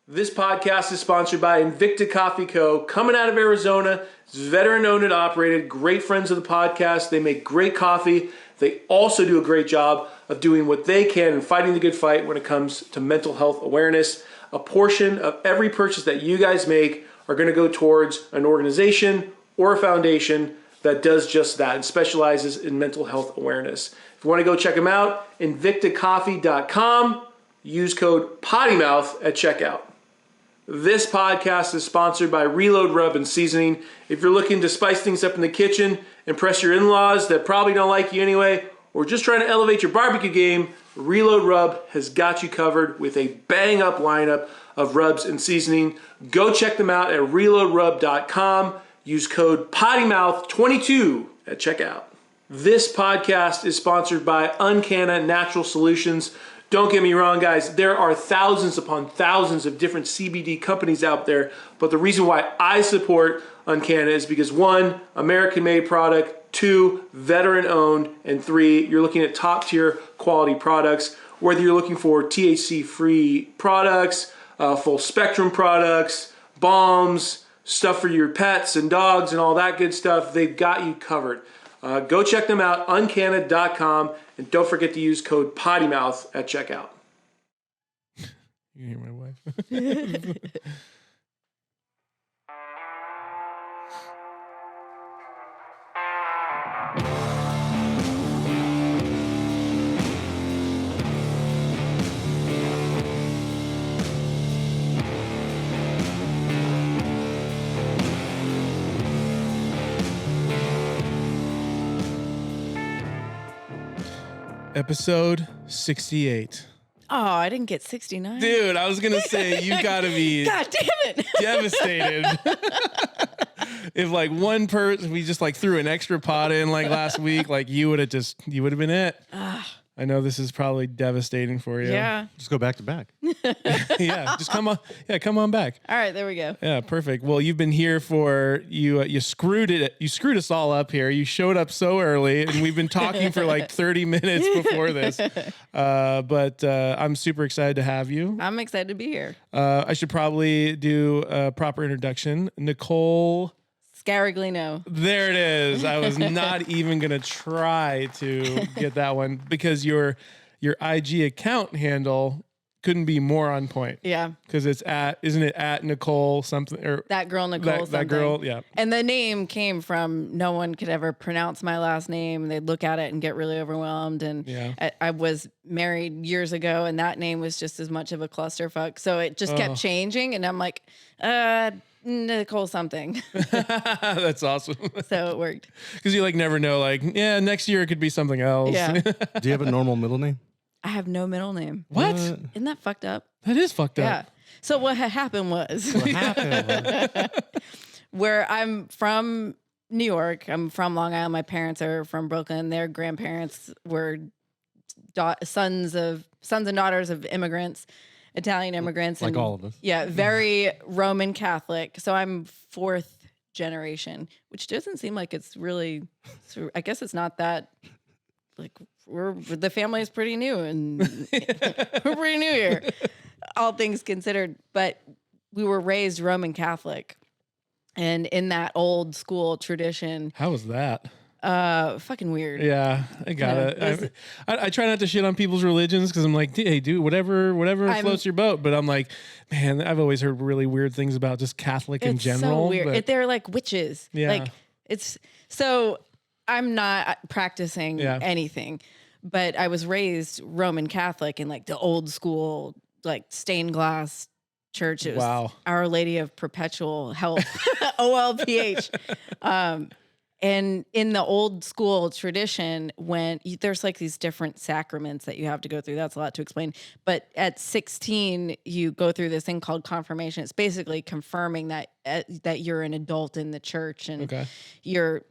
This podcast is sponsored by Invicta Coffee Co. Coming out of Arizona. It's veteran owned and operated. Great friends of the podcast. They make great coffee. They also do a great job of doing what they can and fighting the good fight when it comes to mental health awareness. A portion of every purchase that you guys make are going to go towards an organization or a foundation that does just that and specializes in mental health awareness. If you want to go check them out, invictacoffee.com. Use code PODDYMOUTH at checkout. This podcast is sponsored by Reload Rub and Seasoning. If you're looking to spice things up in the kitchen, impress your in-laws that probably don't like you anyway, or just trying to elevate your barbecue game, Reload Rub has got you covered with a bang-up lineup of rubs and seasoning. Go check them out at reloadrub.com. Use code PODDYMOUTH22 at checkout. This podcast is sponsored by Uncanna Natural Solutions. Don't get me wrong, guys. There are thousands upon thousands of different CBD companies out there, but the reason why I support Uncanna is because 1, American-made product, 2, veteran-owned, and 3, you're looking at top-tier quality products. Whether you're looking for THC-free products, full-spectrum products, balms, stuff for your pets and dogs and all that good stuff, they've got you covered. Go check them out, uncanna.com, and don't forget to use code PODDYMOUTH at checkout. You hear my wife? Episode 68. Oh, I didn't get 69. Dude, I was going to say, you got to be God damn it. devastated. If like one person, we just like threw an extra pot in like last week, like you would have been it. I know this is probably devastating for you. Yeah. Just go back to back. Yeah, just come on. Yeah, come on back. All right, there we go. Yeah, perfect. Well, you've been here for you screwed it. You screwed us all up here. You showed up so early, and we've been talking for like 30 minutes before this. But I'm super excited to have you. I'm excited to be here. I should probably do a proper introduction. Nichole Scaraglino. There it is. I was not even gonna try to get that one because your IG account handle couldn't be more on point. Yeah. Because isn't it at Nichole something or That girl Nichole something. that girl, yeah. And the name came from no one could ever pronounce my last name. They'd look at it and get really overwhelmed. And Yeah. I was married years ago, and that name was just as much of a clusterfuck. So it just kept changing, and I'm like, Nichole something. That's awesome. So it worked. Because you like never know, like, yeah, next year it could be something else. Yeah. Do you have a normal middle name? I have no middle name. What? Isn't that fucked up? That is fucked up. Yeah. So what had happened was What happened? where I'm from New York. I'm from Long Island. My parents are from Brooklyn. Their grandparents were sons and daughters of immigrants, Italian immigrants. Like and, all of us. Yeah, very Roman Catholic. So I'm 4th generation, which doesn't seem like it's really, I guess it's not that, like, the family is pretty new and we're pretty new here, all things considered. But we were raised Roman Catholic, and in that old school tradition. How was that? Fucking weird. Yeah, I got it. I try not to shit on people's religions because I'm like, hey, dude, whatever floats your boat. But I'm like, man, I've always heard really weird things about just Catholic in general. So weird. But They're like witches. Yeah. Like it's so. I'm not practicing anything, but I was raised Roman Catholic in like the old school, like stained glass church. It was Our Lady of Perpetual Help, OLPH. And in the old school tradition, when there's like these different sacraments that you have to go through, that's a lot to explain. But at 16, you go through this thing called confirmation. It's basically confirming that you're an adult in the church, and you're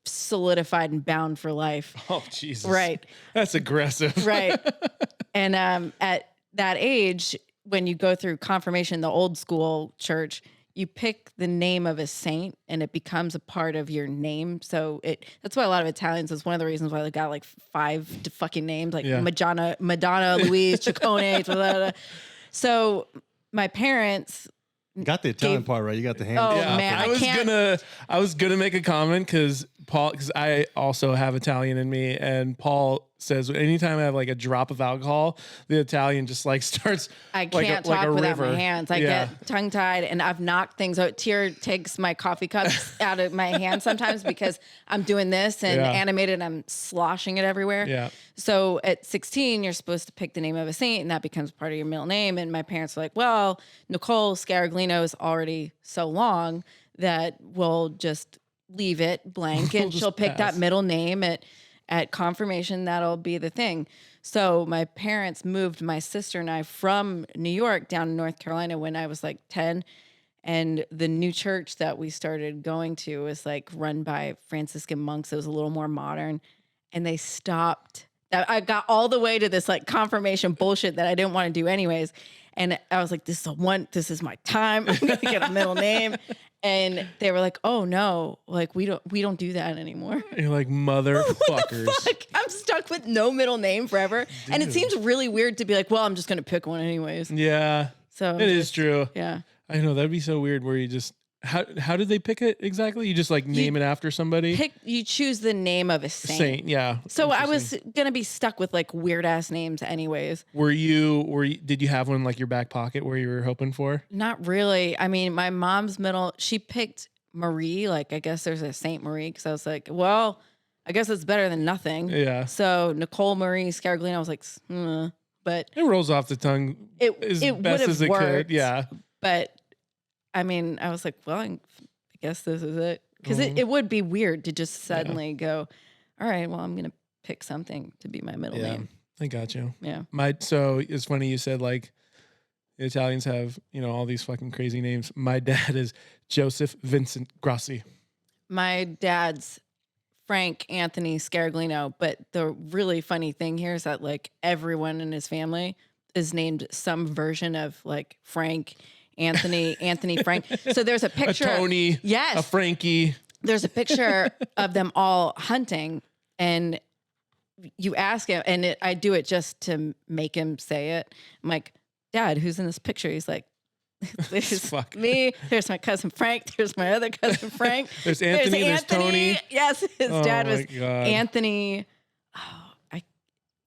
solidified and bound for life. Oh, Jesus. Right. That's aggressive. Right. And at that age, when you go through confirmation, the old school church, you pick the name of a saint and it becomes a part of your name. So that's why a lot of Italians, is one of the reasons why they got like 5 fucking names, like Madonna, Louise, Ciccone, blah, blah, blah. So my parents. You got the Italian part right. You got the ham. Oh man, I was gonna make a comment because I also have Italian in me, and Paul says anytime I have like a drop of alcohol, the Italian just like starts. I can't talk without my hands. I get tongue tied, and I've knocked things out. Tyr takes my coffee cups out of my hand sometimes because I'm doing this and animated. I'm sloshing it everywhere. Yeah. So at 16, you're supposed to pick the name of a saint, and that becomes part of your middle name. And my parents were like, "Well, Nichole Scaraglino is already so long that we'll just leave it blank, and she'll pick that middle name at confirmation. That'll be the thing." So my parents moved my sister and I from New York down to North Carolina when I was like 10. And the new church that we started going to was like run by Franciscan monks. It was a little more modern. And they stopped. I got all the way to this like confirmation bullshit that I didn't want to do anyways. And I was like, this is my time. I'm going to get a middle name. And they were like, "Oh no, like we don't do that anymore." You're like, motherfuckers. I'm stuck with no middle name forever. Dude. And it seems really weird to be like, well, I'm just going to pick one anyways. Yeah. So it is true. Yeah. I know that'd be so weird where you just, how did they pick it exactly? You just like name it after somebody? You choose the name of a saint. Yeah. So I was going to be stuck with like weird ass names anyways. Did you have one in like your back pocket where you were hoping for? Not really. I mean, my mom's she picked Marie. Like, I guess there's a Saint Marie. Cause I was like, well, I guess it's better than nothing. Yeah. So Nichole Marie Scaraglino, I was like, but it rolls off the tongue as best as it could. Yeah. But I mean, I was like, well, I guess this is it. Because it would be weird to just suddenly go, all right, well, I'm going to pick something to be my middle name. I got you. Yeah. So it's funny you said like the Italians have, all these fucking crazy names. My dad is Joseph Vincent Grassi. My dad's Frank Anthony Scaraglino. But the really funny thing here is that like everyone in his family is named some version of like Frank Anthony Frank. So there's a picture. A Tony. Yes. A Frankie. There's a picture of them all hunting, and you ask him, and I do it just to make him say it. I'm like, "Dad, who's in this picture?" He's like, "There's me. There's my cousin Frank. There's my other cousin Frank. There's Anthony. There's Tony." Yes, his dad was God. Anthony.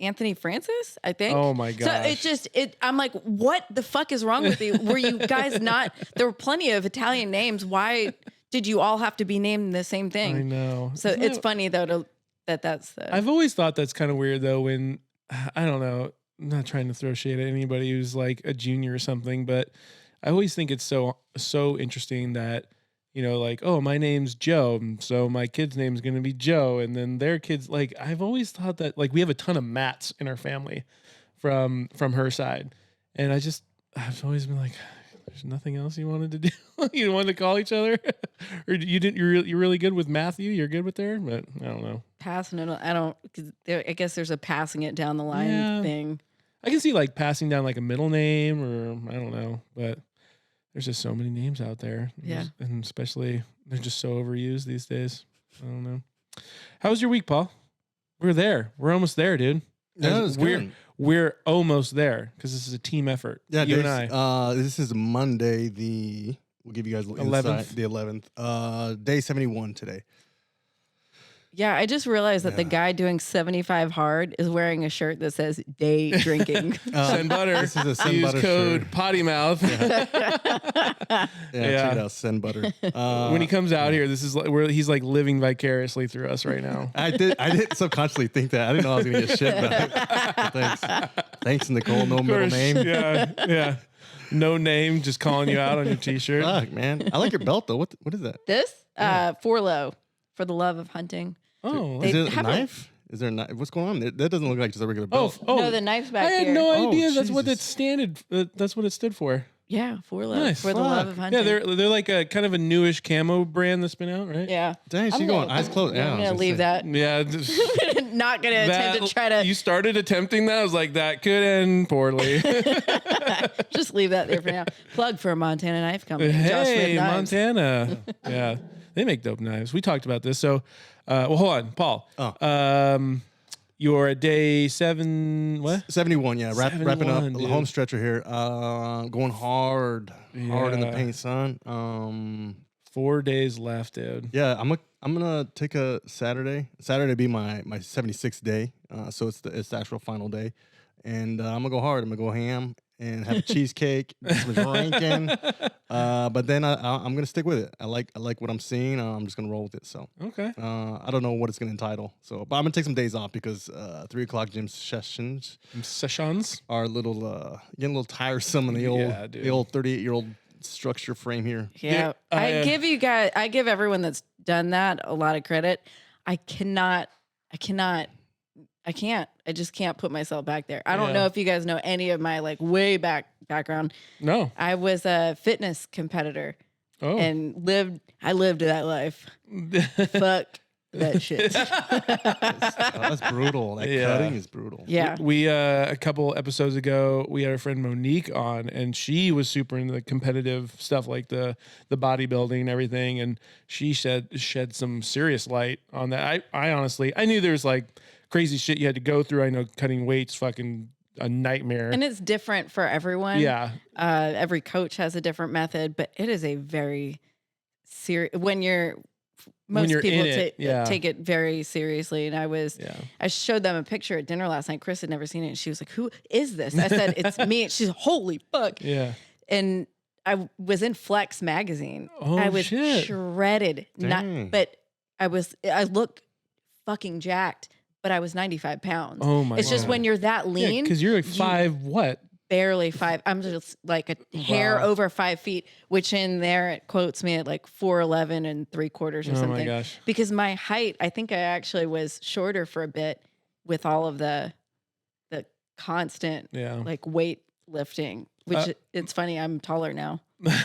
Anthony Francis, I think. Oh my God. So I'm like, what the fuck is wrong with you? Were you guys there were plenty of Italian names. Why did you all have to be named the same thing? I know. So it's funny though that's I've always thought that's kind of weird though when, I don't know, I'm not trying to throw shade at anybody who's like a junior or something, but I always think it's so interesting that, like, oh, my name's Joe, so my kid's name is going to be Joe, and then their kids, like, I've always thought that, like, we have a ton of Matts in our family from her side, and I've always been like, there's nothing else you wanted to do? You wanted to call each other? Or you didn't, you're really good with Matthew, you're good with her, but I don't know. Passing it, I guess there's a passing it down the line thing. I can see, like, passing down, like, a middle name, or I don't know, but there's just so many names out there. Yeah. And especially, they're just so overused these days. I don't know. How was your week, Paul? We're there. We're almost there, dude. Yeah, it was good. We're almost there because this is a team effort. Yeah, you and I. This is Monday, we'll give you guys 11th. The 11th. Day 71 today. Yeah, I just realized that the guy doing 75 hard is wearing a shirt that says day drinking. Send butter. This is a send Use butter code shirt. PODDYMOUth. Yeah, check it out. Send butter. When he comes out here, this is where he's like living vicariously through us right now. I did subconsciously think that. I didn't know I was going to get shit back. Thanks, Nichole. No middle name. Yeah. No name, just calling you out on your t-shirt. Fuck, man. I like your belt, though. What is that? This? Forlo, for the love of hunting. Oh, is it a knife? Is there a knife? What's going on? That doesn't look like just a regular belt. No, the knife's back here. I had no idea Oh, that's what it Jesus. that's what it stood for. Yeah, Forlo, Nice. for the love of hunting. Yeah, they're like a kind of a newish camo brand that's been out, right? Yeah. Dang, she's going eyes closed. Yeah, I'm going to leave that. Yeah. Not going to attempt to try to. You started attempting that. I was like, that could end poorly. Just leave that there for now. Plug for a Montana Knife Company. Josh Hey, Smith Knives. Montana. Yeah, they make dope knives. We talked about this. So, well, hold on, Paul. Oh. You're at day 71, yeah. Wrapping up dude. the home stretcher here. Going hard in the paint, son. 4 days left, dude. Yeah, I'm gonna take a Saturday. Saturday be my 76th day. So it's the actual final day, and I'm gonna go hard. I'm gonna go ham and have a cheesecake, some drinking. But then I'm gonna stick with it. I like what I'm seeing. I'm just gonna roll with it. So Okay. I don't know what it's gonna entitle. So, but I'm gonna take some days off because 3 o'clock gym sessions are getting a little tiresome in the old 38-year-old structure frame here. Yeah. I give everyone that's done that a lot of credit. I just can't put myself back there. I don't know if you guys know any of my like way back background. No. I was a fitness competitor and I lived that life. Fuck that shit. That's brutal. That cutting is brutal. Yeah. We a couple episodes ago, we had our friend Monique on, and she was super into the competitive stuff, like the bodybuilding and everything. And she shed some serious light on that. I honestly, I knew there was like crazy shit you had to go through. I know cutting weight's fucking a nightmare. And it's different for everyone. Yeah. Every coach has a different method, but it is a very serious, most people take it very seriously. And I showed them a picture at dinner last night. Chris had never seen it. And she was like, "Who is this?" I said, "It's me." She's holy fuck. Yeah. And I was in Flex magazine. Oh, I was shit. shredded. But I look fucking jacked, but I was 95 pounds. Oh my It's just when you're that lean. because you're like five, what? Barely 5. I'm just like a hair over 5 feet, which in there it quotes me at like 4'11 and 3/4 or something. Oh my gosh. Because my height, I think I actually was shorter for a bit with all of the constant like weight lifting, which it's funny. I'm taller now.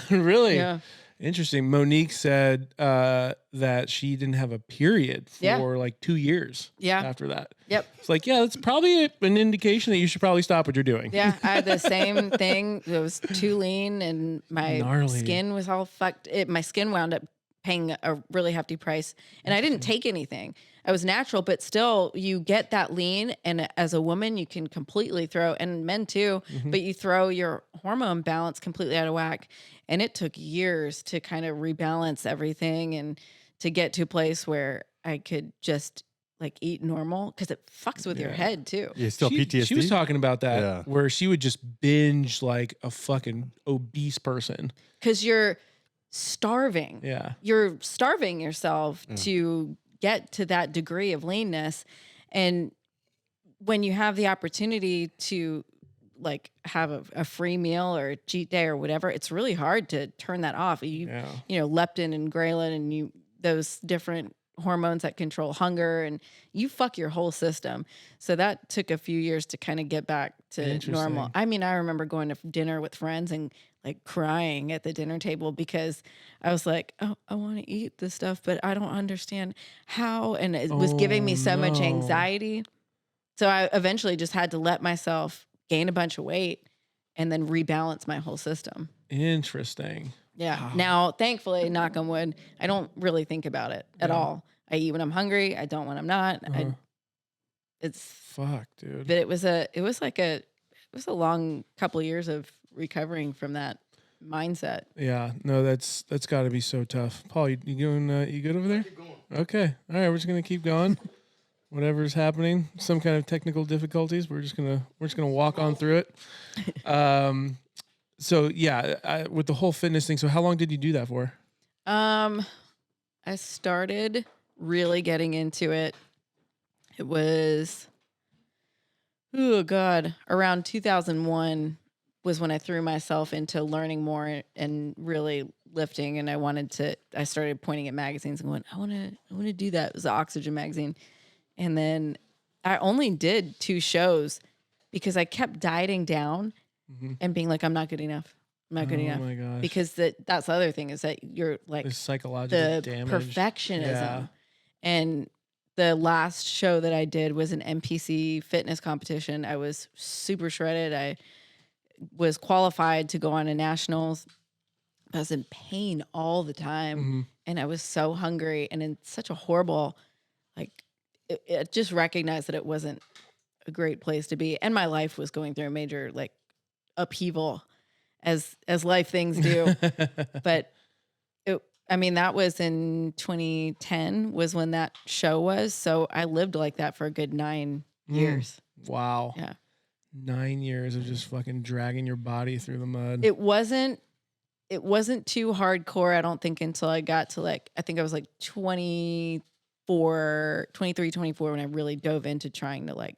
Really? Yeah. Interesting. Monique said that she didn't have a period for like 2 years after that. Yep. It's like, that's probably an indication that you should probably stop what you're doing. Yeah. I had the same thing. It was too lean and my skin was all fucked. My skin wound up paying a really hefty price. And I didn't take anything. I was natural, but still you get that lean. And as a woman, you can completely throw, and men too, but you throw your hormone balance completely out of whack. And it took years to kind of rebalance everything and to get to a place where I could just like eat normal, because it fucks with your head too. Yeah, still PTSD. She was talking about that where she would just binge like a fucking obese person. Because you're starving. Yeah. You're starving yourself to get to that degree of leanness. And when you have the opportunity to like have a free meal or a cheat day or whatever, it's really hard to turn that off. You know, leptin and ghrelin and those different hormones that control hunger, and you fuck your whole system. So that took a few years to kind of get back to normal. I mean, I remember going to dinner with friends and like crying at the dinner table because I was like, oh, I want to eat this stuff, but I don't understand how. And it was giving me so much anxiety. So I eventually just had to let myself gain a bunch of weight and then rebalance my whole system. Interesting. Yeah. Wow. Now, thankfully, knock on wood, I don't really think about it at all. I eat when I'm hungry. I don't when I'm not. It's fuck, dude. But it was a long couple of years of recovering from that mindset. Yeah. No, that's got to be so tough. Paul, you going? You good over there? Keep going. Okay. All right. We're just gonna keep going. Whatever's happening, some kind of technical difficulties, we're just gonna walk on through it. So yeah, with the whole fitness thing. So how long did you do that for? I started really getting into it. It was, around 2001 was when I threw myself into learning more and really lifting. And I started pointing at magazines and going, I want to do that. It was the Oxygen magazine. And then I only did 2 shows because I kept dieting down and being like, I'm not good enough. I'm not good enough. Oh my gosh. Because that's the other thing is that you're like the psychological the damage. perfectionism. Yeah. And the last show that I did was an NPC fitness competition. I was super shredded. I was qualified to go on a nationals. I was in pain all the time. And I was so hungry and in such a horrible, like, it just recognized that it wasn't a great place to be. And my life was going through a major like upheaval as life things do. But that was in 2010 was when that show was. So I lived like that for a good 9 years. Wow. Yeah. 9 years of just fucking dragging your body through the mud. It wasn't too hardcore, I don't think, until I got to I think I was 23, 24 when I really dove into trying to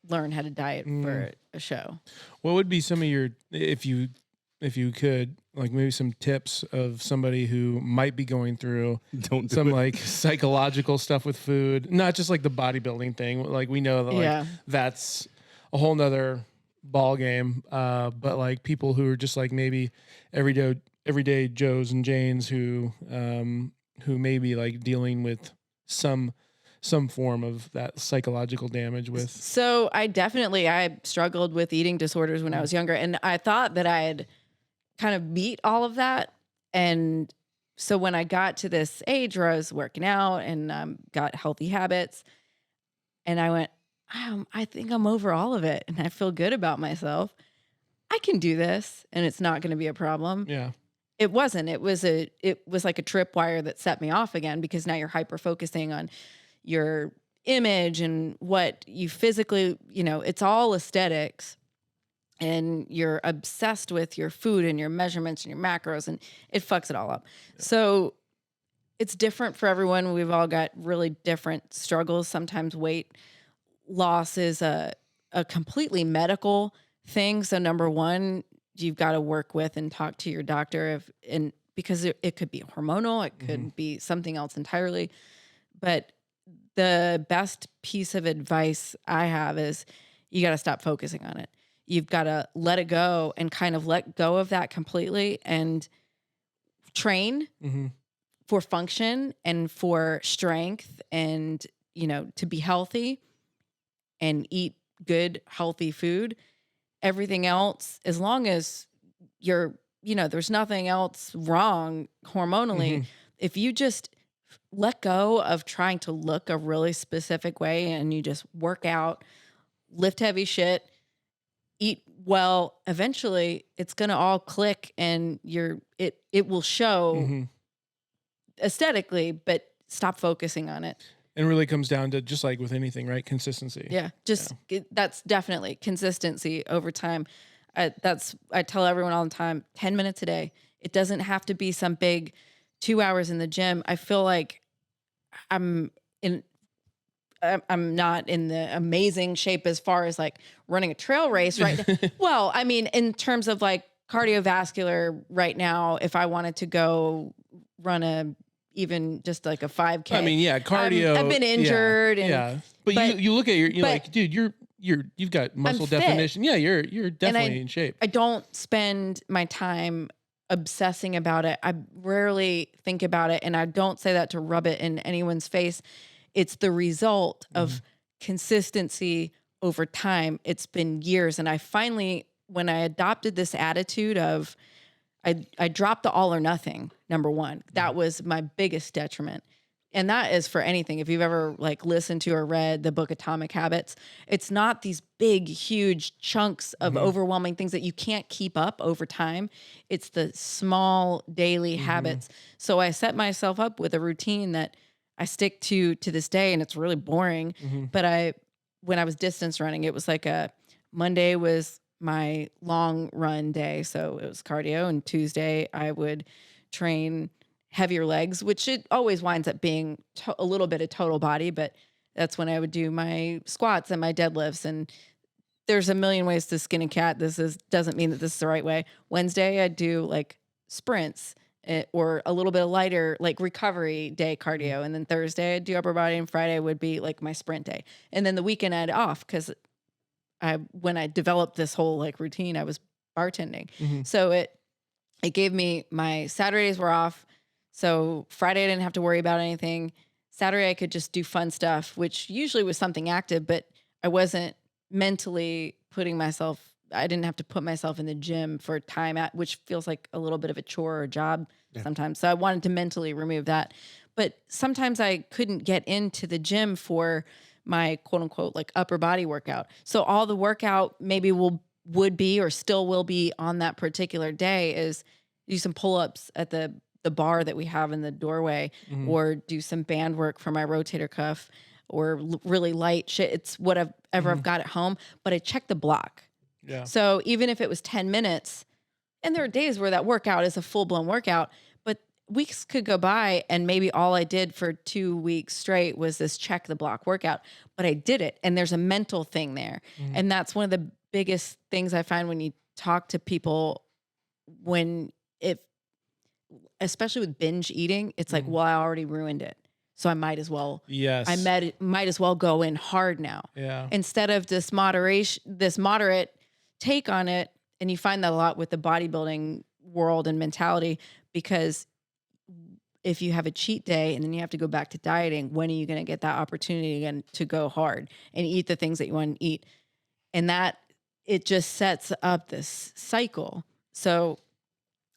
learn how to diet for a show. What would be some of your, if you could, maybe some tips of somebody who might be going through some psychological stuff with food, not just the bodybuilding thing. We know that that's a whole nother ball game. But people who are just maybe everyday Joes and Janes who may be dealing with some form of that psychological damage with. So I struggled with eating disorders when I was younger, and I thought that I had kind of beat all of that. And so when I got to this age where I was working out and got healthy habits, and I went, I think I'm over all of it and I feel good about myself. I can do this and it's not going to be a problem. Yeah. It wasn't. It was like a tripwire that set me off again, because now you're hyper focusing on your image and what you physically, it's all aesthetics, and you're obsessed with your food and your measurements and your macros, and it fucks it all up. Yeah. So it's different for everyone. We've all got really different struggles. Sometimes weight loss is a completely medical thing. So number one, you've got to work with and talk to your doctor because it could be hormonal, it could be something else entirely. But the best piece of advice I have is you got to stop focusing on it. You've got to let it go and kind of let go of that completely and train for function and for strength and, to be healthy and eat good, healthy food. Everything else, as long as you're, there's nothing else wrong hormonally, if you just let go of trying to look a really specific way and you just work out, lift heavy shit, eat well, eventually it's going to all click and it will show aesthetically, but stop focusing on it. It really comes down to, just like with anything, right? Consistency. Yeah. That's definitely consistency over time. I tell everyone all the time, 10 minutes a day. It doesn't have to be some big 2 hours in the gym. I feel like I'm not in the amazing shape as far as running a trail race right now. Well, I mean, in terms of cardiovascular right now, if I wanted to go run even just a 5K. I mean, yeah, cardio. I've been injured. Yeah. But you look at you're dude, you've got muscle definition. Yeah, you're definitely in shape. I don't spend my time obsessing about it. I rarely think about it, and I don't say that to rub it in anyone's face. It's the result of consistency over time. It's been years, and I finally, when I adopted this attitude of I dropped the all or nothing, number one. That was my biggest detriment. And that is for anything. If you've ever listened to or read the book Atomic Habits, it's not these big, huge chunks of overwhelming things that you can't keep up over time. It's the small daily habits. So I set myself up with a routine that I stick to this day, and it's really boring. But when I was distance running, it was Monday was my long run day. So it was cardio, and Tuesday I would train heavier legs, which it always winds up being a little bit of total body, but that's when I would do my squats and my deadlifts. And there's a million ways to skin a cat. Doesn't mean that this is the right way. Wednesday I'd do sprints or a little bit of lighter, recovery day cardio. And then Thursday I'd do upper body, and Friday would be my sprint day. And then the weekend I'd off, because when I developed this whole routine, I was bartending. So it gave me, my Saturdays were off. So Friday I didn't have to worry about anything. Saturday I could just do fun stuff, which usually was something active, but I wasn't mentally I didn't have to put myself in the gym for time which feels like a little bit of a chore or a job sometimes. So I wanted to mentally remove that. But sometimes I couldn't get into the gym for my quote unquote like upper body workout. So all the workout maybe would be or still will be on that particular day is do some pull-ups at the bar that we have in the doorway, or do some band work for my rotator cuff, or really light shit. It's whatever I've got at home, but I check the block. Yeah. So even if it was 10 minutes, and there are days where that workout is a full-blown workout, but weeks could go by and maybe all I did for 2 weeks straight was this check the block workout, but I did it. And there's a mental thing there. And that's one of the biggest things I find when you talk to people, especially with binge eating, it's like, well, I already ruined it, so I might as well. Yes. I might as well go in hard now. Yeah. Instead of this moderate take on it, and you find that a lot with the bodybuilding world and mentality, because if you have a cheat day and then you have to go back to dieting, when are you going to get that opportunity again to go hard and eat the things that you want to eat? And that it just sets up this cycle. So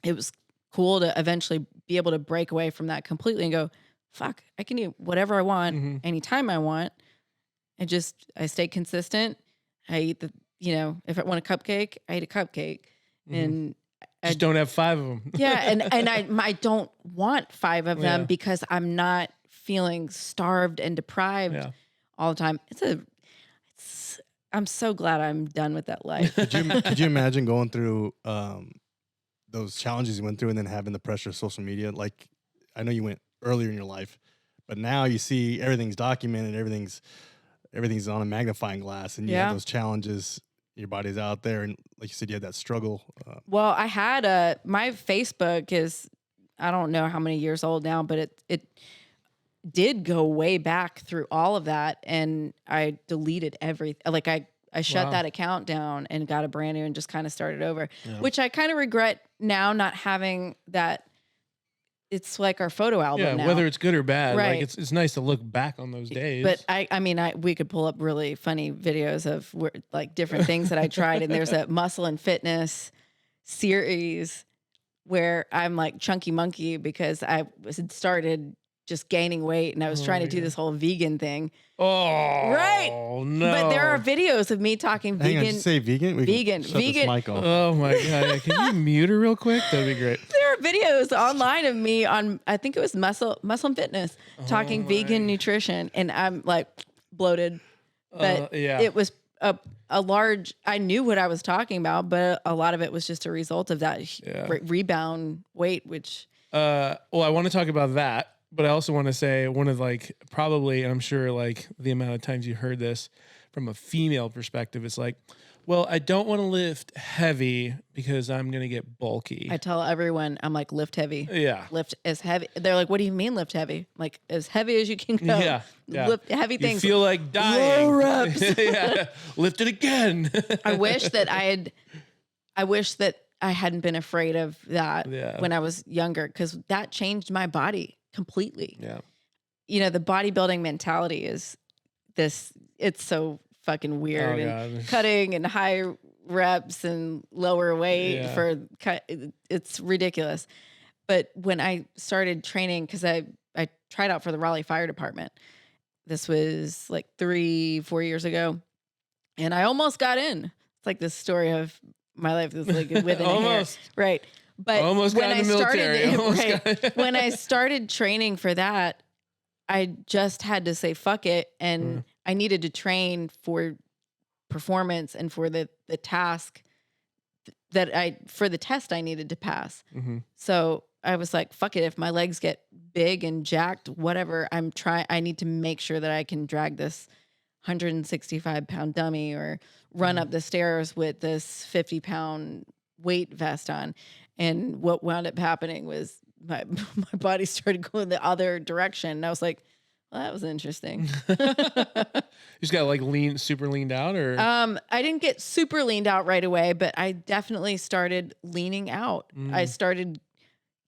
it was cool to eventually be able to break away from that completely and go, fuck, I can eat whatever I want anytime I want. I stay consistent. I eat if I want a cupcake, I eat a cupcake. And just don't have 5 of them. Yeah. And I don't want 5 of them because I'm not feeling starved and deprived all the time. I'm so glad I'm done with that life. Could you imagine going through those challenges you went through and then having the pressure of social media? Like, I know you went earlier in your life, but now you see everything's documented, everything's on a magnifying glass, and you have those challenges. Your body's out there, and like you said, you had that struggle. Well, I had my Facebook is, I don't know how many years old now, but it did go way back through all of that, and I deleted everything. Like I shut that account down and got a brand new and just kind of started over, which I kind of regret now not having that. It's like our photo album now. Whether it's good or bad, right. like it's nice to look back on those days. But I mean, we could pull up really funny videos of like different things that I tried. And there's a muscle and fitness series where I'm like chunky monkey because I had started just gaining weight and I was trying to do this whole vegan thing. Oh, right. No. But there are videos of me talking vegan. Hang on, did you say vegan? Vegan. Oh my God. Can you mute her real quick? That'd be great. There are videos online of me on, I think it was Muscle and Fitness, talking vegan nutrition. And I'm like bloated. But it was a large, I knew what I was talking about, but a lot of it was just a result of that rebound weight, which. Well, I want to talk about that. But I also want to say one of like probably, and I'm sure like the amount of times you heard this from a female perspective, it's like, well, I don't want to lift heavy because I'm going to get bulky. I tell everyone, I'm like, lift heavy. Yeah. Lift as heavy. They're like, what do you mean lift heavy? I'm like, as heavy as you can go. Yeah. Lift heavy things. You feel like dying. Low reps. Lift it again. I wish that I hadn't been afraid of that when I was younger, because that changed my body completely. Yeah. The bodybuilding mentality is this, it's so fucking weird and cutting and high reps and lower weight it's ridiculous. But when I started training, because I tried out for the Raleigh Fire Department, this was like 3-4 years ago, and I almost got in. It's like this story of my life is like within almost. a hair. Right. But almost when got in the military. When I started training for that, I just had to say fuck it, and I needed to train for performance and for the task for the test I needed to pass. So I was like, fuck it, if my legs get big and jacked, whatever, I need to make sure that I can drag this 165-pound dummy or run up the stairs with this 50-pound weight vest on. And what wound up happening was my body started going the other direction. And I was like, well, that was interesting. You just got like super leaned out, or? I didn't get super leaned out right away, but I definitely started leaning out. I started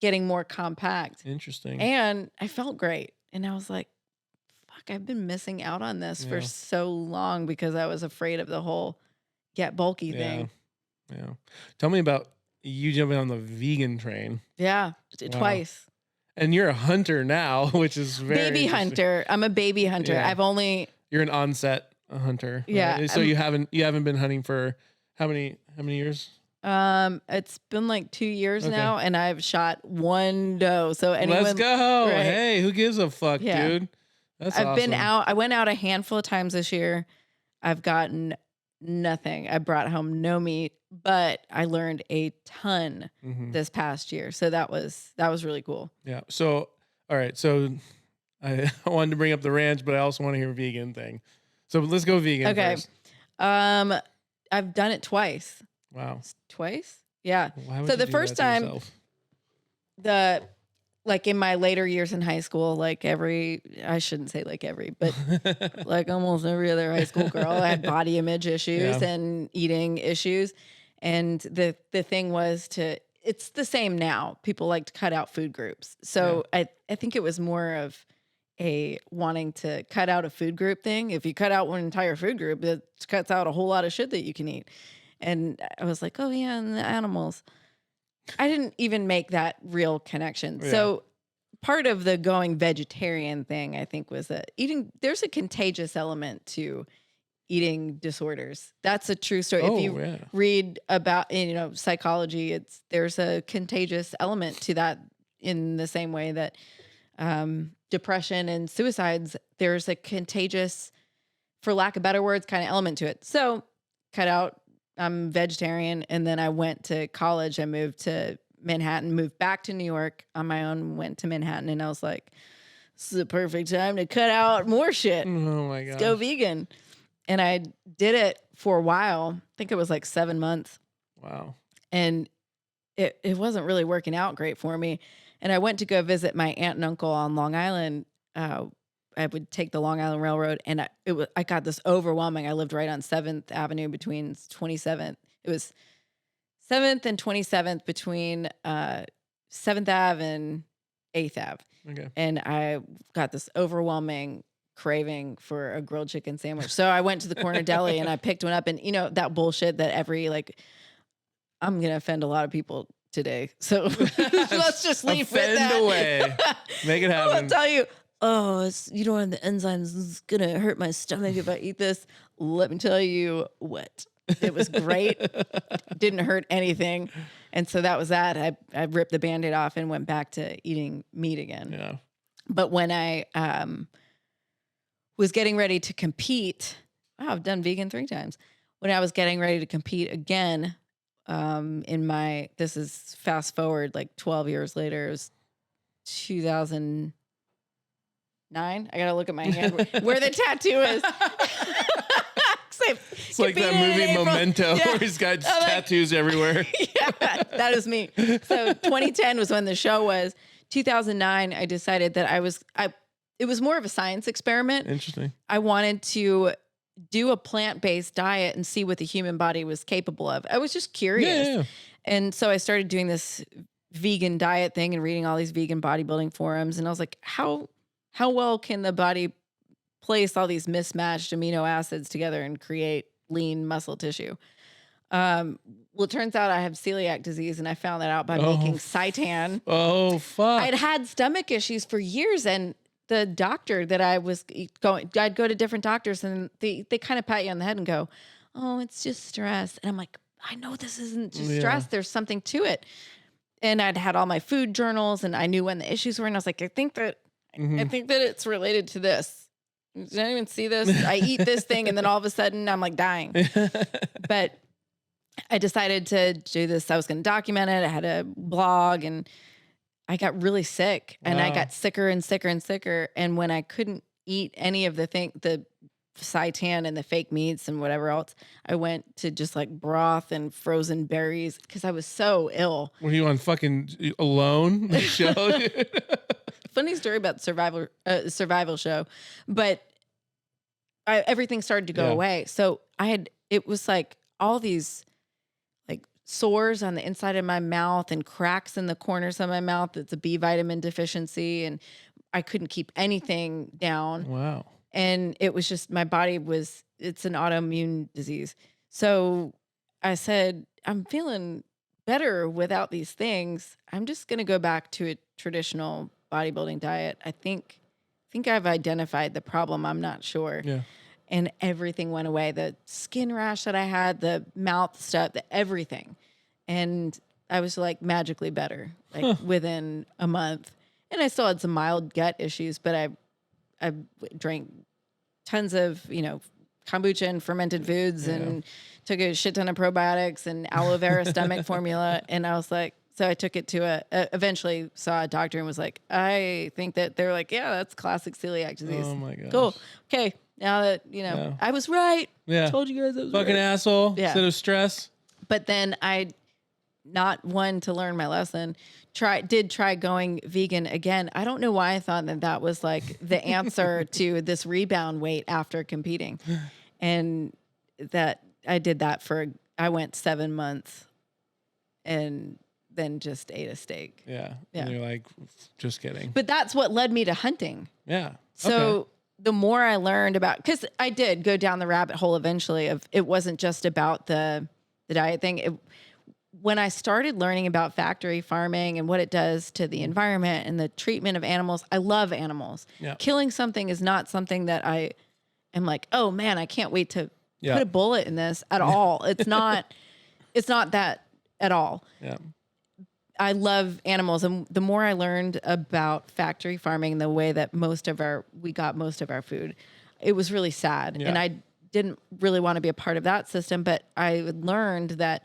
getting more compact. Interesting. And I felt great. And I was like, fuck, I've been missing out on this for so long because I was afraid of the whole get bulky thing. Yeah. Tell me about you jumping on the vegan train. Yeah, twice. And you're a hunter now, which is very baby hunter. I'm a baby hunter. Yeah. You're an onset hunter. Yeah. Right? So you haven't been hunting for how many years? It's been like 2 years now, and I've shot one doe. So anyone, let's go. Right. Hey, who gives a fuck, dude? That's I've awesome. been out. I went out a handful of times this year. I've gotten nothing. I brought home no meat, but I learned a ton this past year. So that was really cool. Yeah. So, all right. So I wanted to bring up the ranch, but I also want to hear a vegan thing. So let's go vegan first. I've done it twice. Wow. Twice? Yeah. So the first time, like in my later years in high school, I shouldn't say like every, but like almost every other high school girl, I had body image issues and eating issues. And the thing was it's the same now. People like to cut out food groups. So I think it was more of a wanting to cut out a food group thing. If you cut out one entire food group, it cuts out a whole lot of shit that you can eat. And I was like, oh yeah, and the animals. I didn't even make that real connection. Yeah. So part of the going vegetarian thing, I think, was that there's a contagious element to eating disorders. That's a true story. If you read about, psychology, there's a contagious element to that in the same way that depression and suicides, there's a contagious, for lack of better words, kind of element to it. So cut out, I'm vegetarian. And then I went to college. I moved to Manhattan, moved back to New York on my own, went to Manhattan. And I was like, this is the perfect time to cut out more shit. Oh my God. Let's go vegan. And I did it for a while. I think it was like 7 months. Wow. And it wasn't really working out great for me. And I went to go visit my aunt and uncle on Long Island. I would take the Long Island Railroad, and I got this overwhelming. I lived right on 7th Avenue between 27th. It was 7th and 27th between 7th Ave and 8th Ave. Okay. And I got this overwhelming craving for a grilled chicken sandwich. So I went to the corner deli and I picked one up, and that bullshit that I'm going to offend a lot of people today. So let's just leave with that. Away. Make it happen. I'll tell you, you don't have the enzymes. It's going to hurt my stomach if I eat this. Let me tell you what. It was great. Didn't hurt anything. And so that was that. I ripped the Band-Aid off and went back to eating meat again. Yeah. But when I was getting ready to compete, I've done vegan 3 times. When I was getting ready to compete again, this is fast forward like 12 years later, it was 2009. I gotta look at my hand where the tattoo is. It's like that movie Memento where he's got tattoos everywhere. Yeah, that is me. So 2010 was when the show was. 2009, I decided that it was more of a science experiment. Interesting. I wanted to do a plant-based diet and see what the human body was capable of. I was just curious. Yeah. And so I started doing this vegan diet thing and reading all these vegan bodybuilding forums. And I was like, how well can the body place all these mismatched amino acids together and create lean muscle tissue? Well, it turns out I have celiac disease, and I found that out by making seitan. Oh, fuck. I'd had stomach issues for years, and the doctor that I'd go to different doctors, and they kind of pat you on the head and go, oh, it's just stress. And I'm like, I know this isn't just stress. There's something to it. And I'd had all my food journals, and I knew when the issues were. And I was like, I think that it's related to this. Did I even see this? I eat this thing, and then all of a sudden I'm like dying. But I decided to do this. I was going to document it. I had a blog, and I got really sick, and I got sicker and sicker and sicker. And when I couldn't eat any of the seitan and the fake meats and whatever else, I went to just like broth and frozen berries because I was so ill. Were you on fucking Alone, the show? Funny story about the survival show, but everything started to go away. So it was like all these like sores on the inside of my mouth and cracks in the corners of my mouth. It's a B vitamin deficiency, and I couldn't keep anything down. Wow. And it was just, my body it's an autoimmune disease. So I said, I'm feeling better without these things. I'm just going to go back to a traditional bodybuilding diet. I think I've identified the problem. I'm not sure. Yeah. And everything went away. The skin rash that I had, the mouth stuff, everything. And I was like magically better, like within a month. And I still had some mild gut issues, but I drank tons of, kombucha and fermented foods and took a shit ton of probiotics and aloe vera stomach formula. And I was like, so I took it to eventually saw a doctor and was like, I think that they're like, yeah, that's classic celiac disease. Oh my gosh. Cool. Okay. Now that, I was right. Yeah. Told you guys I was Fucking right. asshole. Yeah. Instead of stress. But then I, not one to learn my lesson, did try going vegan again. I don't know why I thought that was like the answer to this rebound weight after competing. And that I did that I went 7 months and then just ate a steak. Yeah. And you're like, just kidding. But that's what led me to hunting. Yeah. So the more I learned about, because I did go down the rabbit hole eventually of it wasn't just about the diet thing. When I started learning about factory farming and what it does to the environment and the treatment of animals, I love animals. Yeah. Killing something is not something that I am like, oh man, I can't wait to put a bullet in this at all. It's not that at all. Yeah. I love animals. And the more I learned about factory farming, the way that we got most of our food, it was really sad. Yeah. And I didn't really want to be a part of that system, but I learned that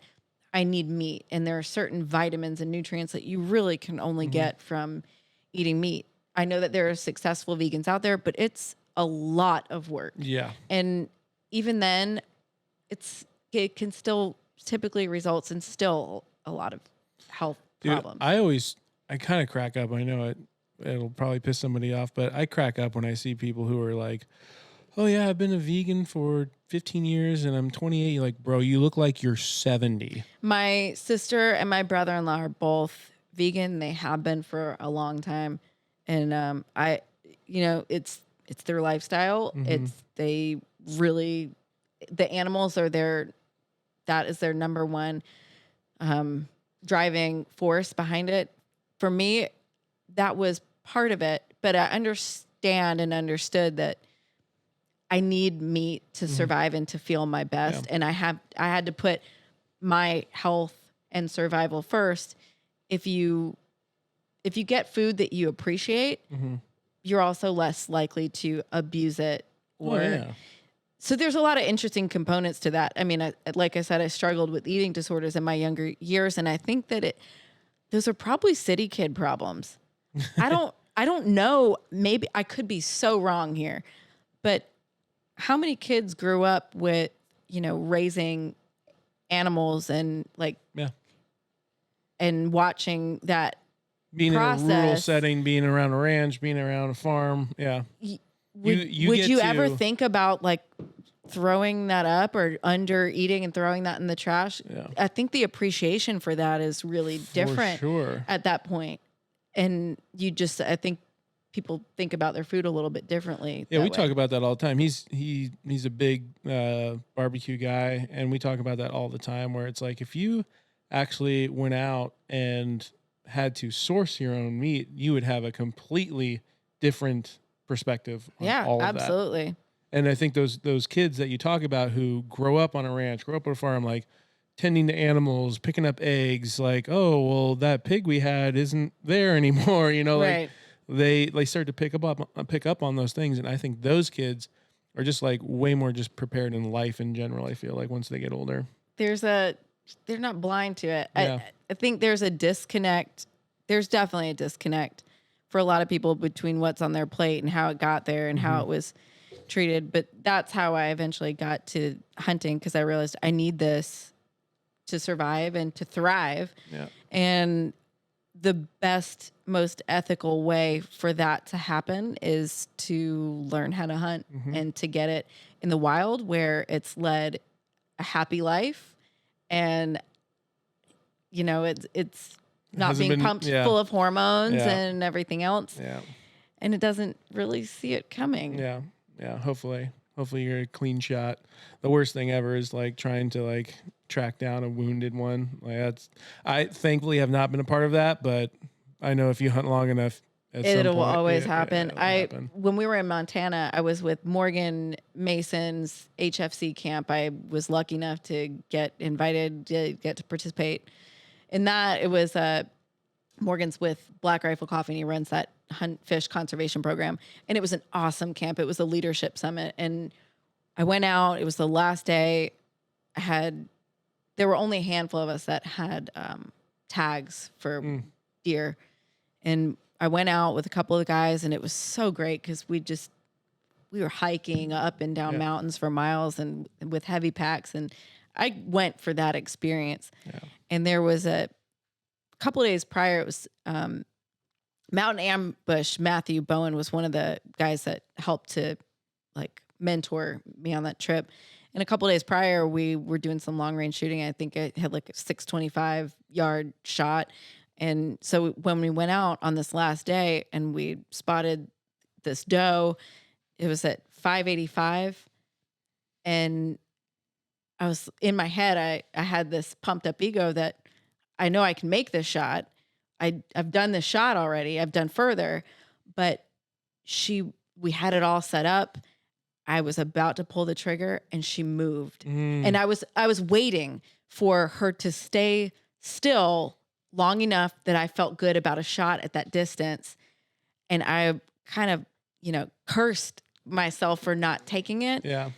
I need meat, and there are certain vitamins and nutrients that you really can only get from eating meat. I know that there are successful vegans out there, but it's a lot of work. Yeah. And even then, it can still typically results in still a lot of health problems. I kind of crack up. I know it'll probably piss somebody off, but I crack up when I see people who are like, oh yeah, I've been a vegan for 15 years and I'm 28. You're like, bro, you look like you're 70. My sister and my brother-in-law are both vegan. They have been for a long time. And it's their lifestyle. The animals are that is their number one driving force behind it. For me, that was part of it, but I understood that I need meat to survive and to feel my best. Yeah. And I had to put my health and survival first. If you get food that you appreciate, you're also less likely to abuse it. So there's a lot of interesting components to that. I mean, like I said, I struggled with eating disorders in my younger years, and I think that those are probably city kid problems. I don't know. Maybe I could be so wrong here, but how many kids grew up with, raising animals and and watching that being process. In a rural setting, being around a ranch, being around a farm. Yeah. Would you ever think about throwing that up or under eating and throwing that in the trash? Yeah. I think the appreciation for that is really different at that point. And I think people think about their food a little bit differently. Yeah, we talk about that all the time. He's a big barbecue guy, and we talk about that all the time, where it's like, if you actually went out and had to source your own meat, you would have a completely different perspective on all of that. Yeah, absolutely. And I think those kids that you talk about who grow up on a ranch, grow up on a farm, like tending to animals, picking up eggs, like, oh, well, that pig we had isn't there anymore, right. Like they start to pick up on those things. And I think those kids are just like way more just prepared in life in general, I feel like, once they get older. They're not blind to it. Yeah. I think there's a disconnect. There's definitely a disconnect for a lot of people between what's on their plate and how it got there and how it was treated. But that's how I eventually got to hunting, because I realized I need this to survive and to thrive. Yeah. And the best, most ethical way for that to happen is to learn how to hunt and to get it in the wild, where it's led a happy life, and it's not being pumped full of hormones and everything else. Yeah. And it doesn't really see it coming. Yeah. Yeah. Hopefully you're a clean shot. The worst thing ever is trying to track down a wounded one. I thankfully have not been a part of that, but I know if you hunt long enough, It'll always happen. When we were in Montana, I was with Morgan Mason's HFC camp. I was lucky enough to get invited to get to participate in that. It was Morgan's with Black Rifle Coffee, and he runs that hunt fish conservation program. And it was an awesome camp. It was a leadership summit, and I went out. It was the last day. There were only a handful of us that had tags for deer, and I went out with a couple of guys, and it was so great because we were hiking up and down mountains for miles and with heavy packs. And I went for that experience. Yeah. And there was a couple of days prior, it was Mountain Ambush. Matthew Bowen was one of the guys that helped to like mentor me on that trip. And a couple of days prior, we were doing some long range shooting. I think I had like a 625 yard shot. And so when we went out on this last day and we spotted this doe, it was at 585. And I was in my head, I had this pumped up ego that I know I can make this shot. I've done this shot already. I've done further, but we had it all set up. I was about to pull the trigger and she moved. And I was waiting for her to stay still long enough that I felt good about a shot at that distance. And I kind of, cursed myself for not taking it. Yeah.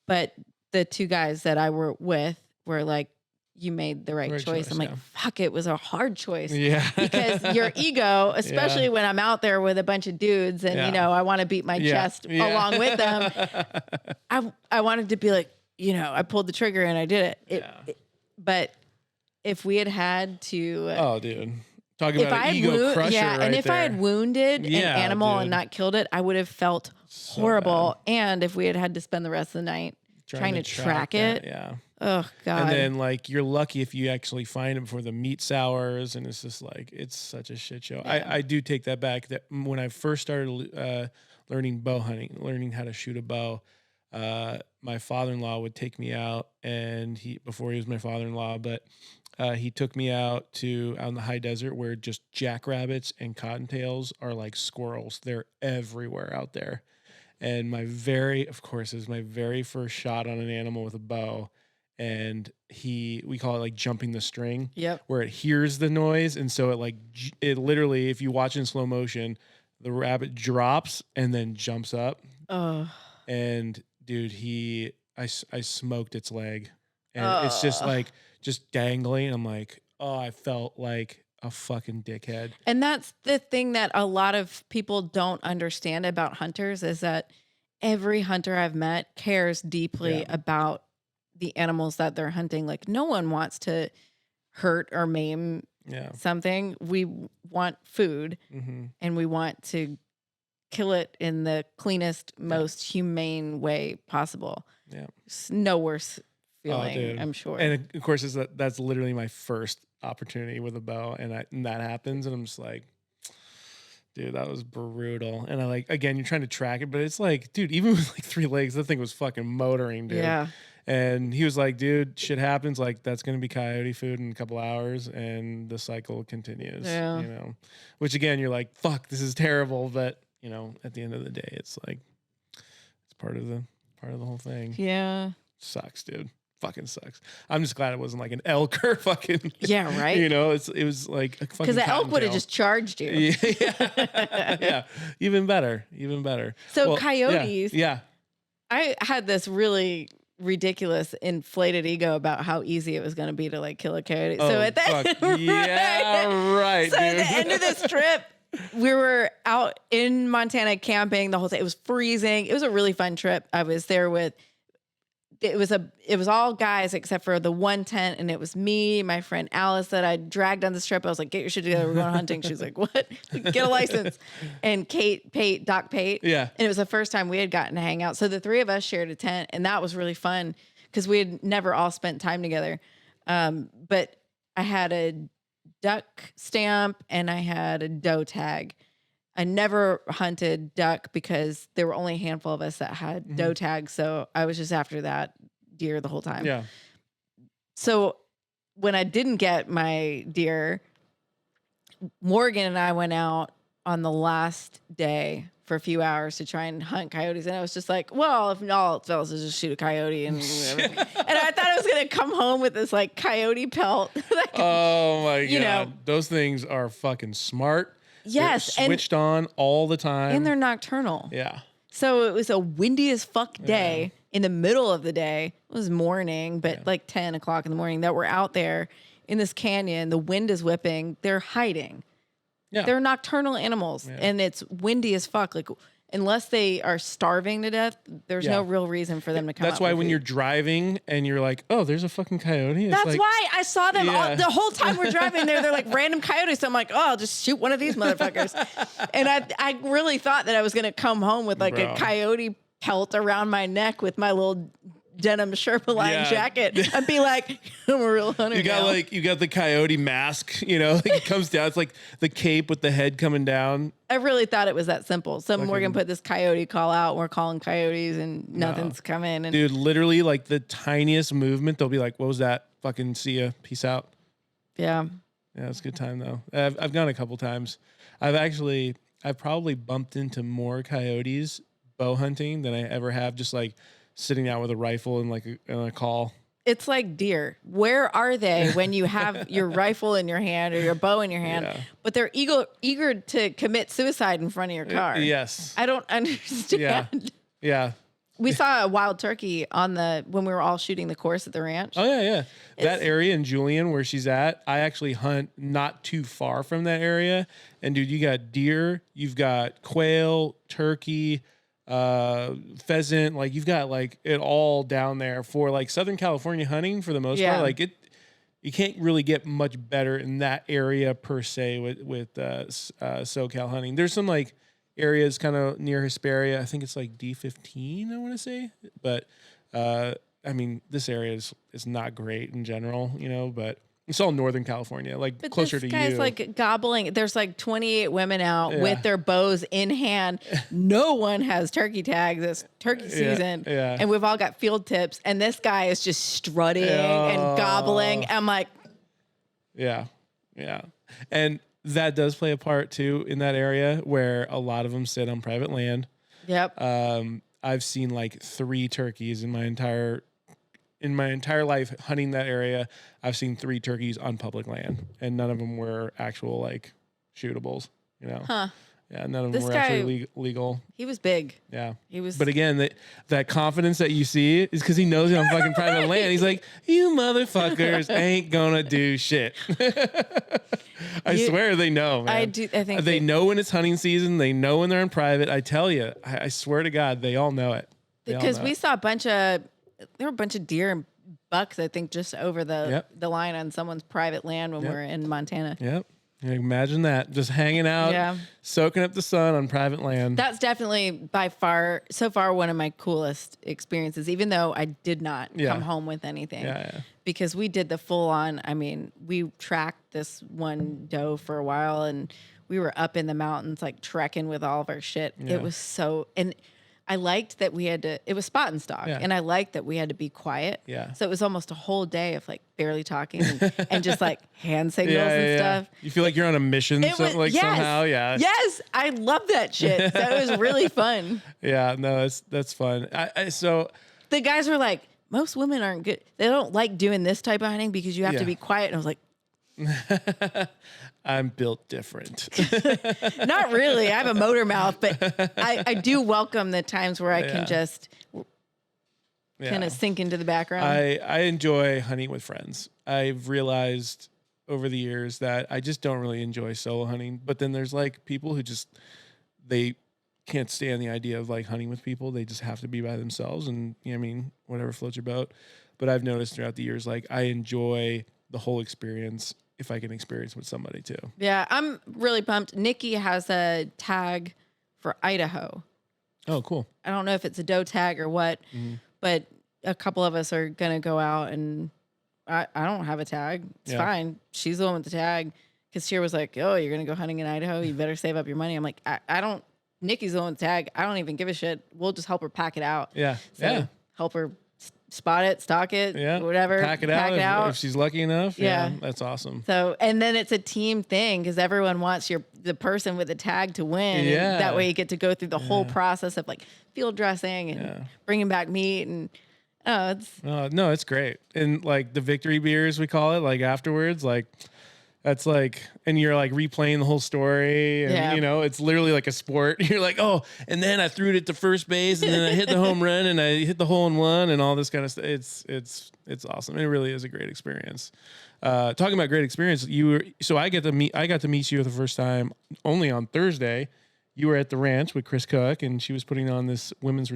But the two guys that I were with were like, you made the right choice. I'm like, fuck, it was a hard choice. Yeah. Because your ego, especially when I'm out there with a bunch of dudes and, I want to beat my chest along with them. I wanted to be like, I pulled the trigger and I did it. But if we had to, oh, dude, talking about an ego crusher, and if I had wounded an animal and not killed it, I would have felt horrible. And if we had to spend the rest of the night trying to track it, oh God. And then like you're lucky if you actually find it before the meat sours, and it's just like it's such a shit show. Yeah. I do take that back. That when I first started learning bow hunting, learning how to shoot a bow. My father-in-law would take me out, and before he was my father-in-law, but he took me out in the high desert where just jackrabbits and cottontails are like squirrels. They're everywhere out there. And of course, it was my very first shot on an animal with a bow. And we call it like jumping the string. Yep. Where it hears the noise. And so it literally, if you watch in slow motion, the rabbit drops and then jumps up. Oh. And dude, I smoked its leg, and it's just dangling. I'm like, oh, I felt like a fucking dickhead. And that's the thing that a lot of people don't understand about hunters is that every hunter I've met cares deeply about the animals that they're hunting. Like no one wants to hurt or maim something. We want food and we want to kill it in the cleanest, most humane way possible. Yeah. It's no worse feeling, I'm sure. And of course, that's literally my first opportunity with a bow, and that happens, and I'm just like, dude, that was brutal. And again, you're trying to track it, but it's like, dude, even with like 3 legs, that thing was fucking motoring, dude. Yeah. And he was like, dude, shit happens. Like, that's going to be coyote food in a couple hours, and the cycle continues. Yeah. Which again, you're like, fuck, this is terrible, but at the end of the day, it's like it's part of the whole thing. Yeah. Sucks, dude. Fucking sucks. I'm just glad it wasn't like an elk or fucking. Yeah, right. It was like a fucking. Because the elk would have just charged you. Yeah. Even better. So coyotes. Yeah. I had this really ridiculous inflated ego about how easy it was going to be to like kill a coyote. Oh, so at the right. So at the end of this trip, we were out in Montana camping the whole day. It was freezing. It was a really fun trip. I was there with, it was all guys except for the one tent, and it was me, my friend Alice that I dragged on this trip. I was like, get your shit together. We're going hunting. She was like, what? Get a license. And Doc Pate. Yeah. And it was the first time we had gotten to hang out. So the 3 of us shared a tent, and that was really fun because we had never all spent time together. But I had a duck stamp and I had a doe tag. I never hunted duck because there were only a handful of us that had doe tags. So I was just after that deer the whole time. Yeah. So when I didn't get my deer, Morgan and I went out on the last day for a few hours to try and hunt coyotes. And I was just like, well, if all else fails, just shoot a coyote. And and I thought I was going to come home with this like coyote pelt. Oh my God. Those things are fucking smart. Yes. They're switched on all the time. And they're nocturnal. Yeah. So it was a windy as fuck day in the middle of the day. It was morning, but like 10 o'clock in the morning that we're out there in this canyon. The wind is whipping. They're hiding. Yeah. They're nocturnal animals, and it's windy as fuck. Like, unless they are starving to death, there's no real reason for them to come. That's why when you're driving and you're like, oh, there's a fucking coyote. That's like, why I saw them all, the whole time we're driving there. They're like random coyotes. So I'm like, oh, I'll just shoot one of these motherfuckers. And I really thought that I was going to come home with like a coyote pelt around my neck with my little denim Sherpa line jacket and be like, I'm a real hunter. You got the coyote mask, like it comes down. It's like the cape with the head coming down. I really thought it was that simple. So we're gonna put this coyote call out. We're calling coyotes and nothing's coming. And dude, literally like the tiniest movement, they'll be like, what was that? Fucking see ya. Peace out. Yeah. Yeah, it's a good time though. I've gone a couple times. I've probably bumped into more coyotes bow hunting than I ever have just like sitting out with a rifle and like a call. It's like deer. Where are they when you have your rifle in your hand or your bow in your hand? Yeah. But they're eager to commit suicide in front of your car. Yes. I don't understand. Yeah. We saw a wild turkey when we were all shooting the course at the ranch. Oh yeah. That area in Julian where she's at, I actually hunt not too far from that area. And dude, you got deer, you've got quail, turkey, pheasant, like you've got like it all down there for like Southern California hunting for the most part. Like you can't really get much better in that area per se with SoCal hunting. There's some like areas kind of near Hesperia. I think it's like D15, I want to say, but I mean this area is not great in general, but it's all Northern California, like but closer to you. This guy's like gobbling. There's like 28 women out with their bows in hand. No one has turkey tags. It's turkey season. Yeah. And we've all got field tips. And this guy is just strutting and gobbling. I'm like. Yeah. Yeah. And that does play a part too in that area where a lot of them sit on private land. Yep. I've seen like 3 turkeys in my entire life hunting that area. I've seen 3 turkeys on public land, and none of them were actual like shootables. Huh? Yeah, none of them were actually legal. He was big. Yeah, he was. But again, that confidence that you see is because he knows you're on fucking private land. He's like, you motherfuckers ain't gonna do shit. I swear they know, man. I think they know when it's hunting season. They know when they're in private. I tell you, I swear to God, they all know it. Because we saw there were a bunch of deer and bucks, I think, just over the line on someone's private land when we were in Montana. Yep. Imagine that. Just hanging out, soaking up the sun on private land. That's definitely so far one of my coolest experiences, even though I did not come home with anything. Yeah. Because we did the full on, we tracked this one doe for a while and we were up in the mountains, like trekking with all of our shit. Yeah. It was and I liked that it was spot and stock, and I liked that we had to be quiet. Yeah. So it was almost a whole day of like barely talking and just like hand signals and stuff. You feel like you're on a mission somehow. Yeah. Yes. I love that shit. So it was really fun. Yeah. No, that's fun. So the guys were like, most women aren't good. They don't like doing this type of hunting because you have to be quiet. And I was like, I'm built different. Not really. I have a motor mouth, but I do welcome the times where I can just kind of sink into the background. I enjoy hunting with friends. I've realized over the years that I just don't really enjoy solo hunting. But then there's like people who they can't stand the idea of like hunting with people. They just have to be by themselves and whatever floats your boat. But I've noticed throughout the years, like I enjoy the whole experience if I can experience with somebody too. Yeah, I'm really pumped. Nikki has a tag for Idaho. Oh, cool. I don't know if it's a doe tag or what, but a couple of us are going to go out and I don't have a tag. It's fine. She's the one with the tag because Sheer was like, oh, you're going to go hunting in Idaho? You better save up your money. I'm like, I don't, Nikki's the one with the tag. I don't even give a shit. We'll just help her pack it out. Yeah. So help her spot it, stock it, whatever. Pack it out if she's lucky enough. Yeah. That's awesome. So, and then it's a team thing because everyone wants the person with the tag to win. Yeah. And that way you get to go through the whole process of like field dressing and bringing back meat and no, it's great. And like the victory beers, we call it, like afterwards, like that's like, and you're like replaying the whole story and you know, it's literally like a sport. You're like, oh, and then I threw it to first base and then I hit the home run and I hit the hole in one and all this kind of stuff. It's awesome. It really is a great experience. Talking about great experience, I got to meet you the first time only on Thursday. You were at the ranch with Chris Cook and she was putting on this women's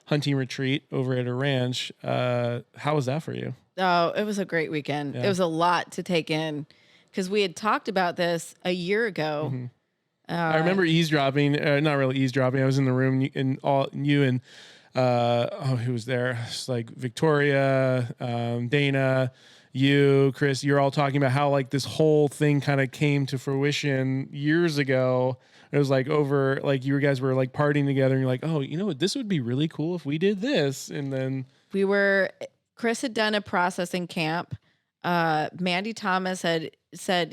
hunting retreat over at her ranch. How was that for you? Oh, it was a great weekend. It was a lot to take in. Because we had talked about this a year ago. Mm-hmm. I remember eavesdropping, not really eavesdropping. I was in the room and who was there? It's like Victoria, Dana, you, Chris, you're all talking about how like this whole thing kind of came to fruition years ago. It was like over, like you guys were like partying together and you're like, oh, you know what? This would be really cool if we did this. And then Chris had done a processing camp. Mandy Thomas had said,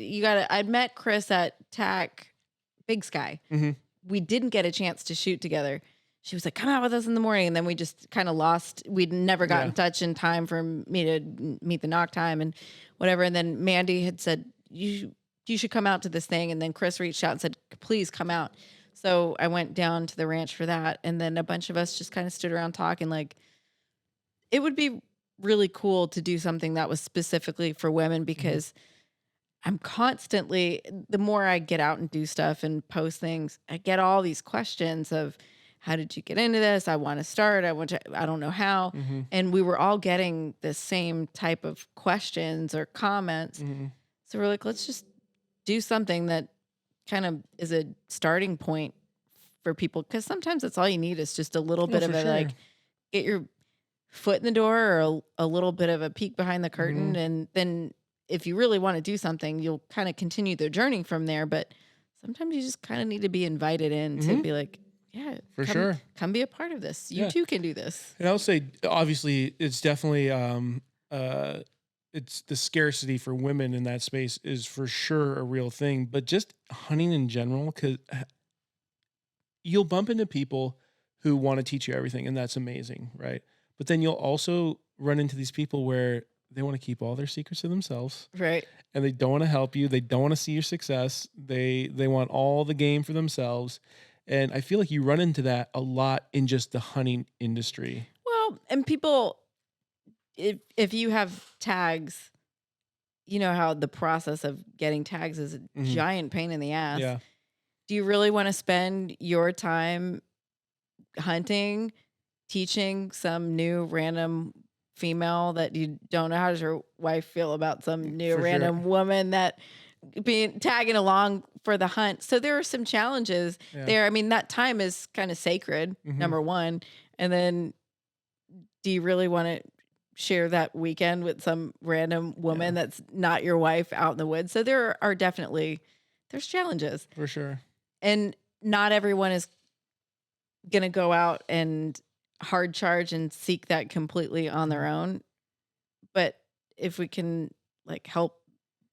I'd met Chris at TAC Big Sky. Mm-hmm. We didn't get a chance to shoot together. She was like, come out with us in the morning. And then we just kind of lost. We'd never got in touch in time for me to meet the knock time and whatever. And then Mandy had said, you should come out to this thing. And then Chris reached out and said, please come out. So I went down to the ranch for that. And then a bunch of us just kind of stood around talking like, it would be really cool to do something that was specifically for women because I'm constantly, the more I get out and do stuff and post things, I get all these questions of how did you get into this? I want to start. I don't know how. Mm-hmm. And we were all getting the same type of questions or comments. Mm-hmm. So we're like, let's just do something that kind of is a starting point for people. Cause sometimes that's all you need is just a little bit of like, get your foot in the door or a little bit of a peek behind the curtain. Mm-hmm. And then if you really want to do something, you'll kind of continue the journey from there. But sometimes you just kind of need to be invited in to be like, come be a part of this. You too can do this. And I'll say, obviously, it's definitely, it's the scarcity for women in that space is for sure a real thing. But just hunting in general, because you'll bump into people who want to teach you everything, and that's amazing, right? But then you'll also run into these people where they want to keep all their secrets to themselves. Right. And they don't want to help you. They don't want to see your success. They want all the game for themselves. And I feel like you run into that a lot in just the hunting industry. Well, and people, if you have tags, you know how the process of getting tags is a giant pain in the ass. Yeah. Do you really want to spend your time hunting, teaching some new random female that you don't know? How does your wife feel about some new random woman that being tagging along for the hunt? So there are some challenges there. I mean, that time is kind of sacred, number one. And then do you really want to share that weekend with some random woman that's not your wife out in the woods? So there's challenges. For sure. And not everyone is going to go out and hard charge and seek that completely on their own. But if we can like help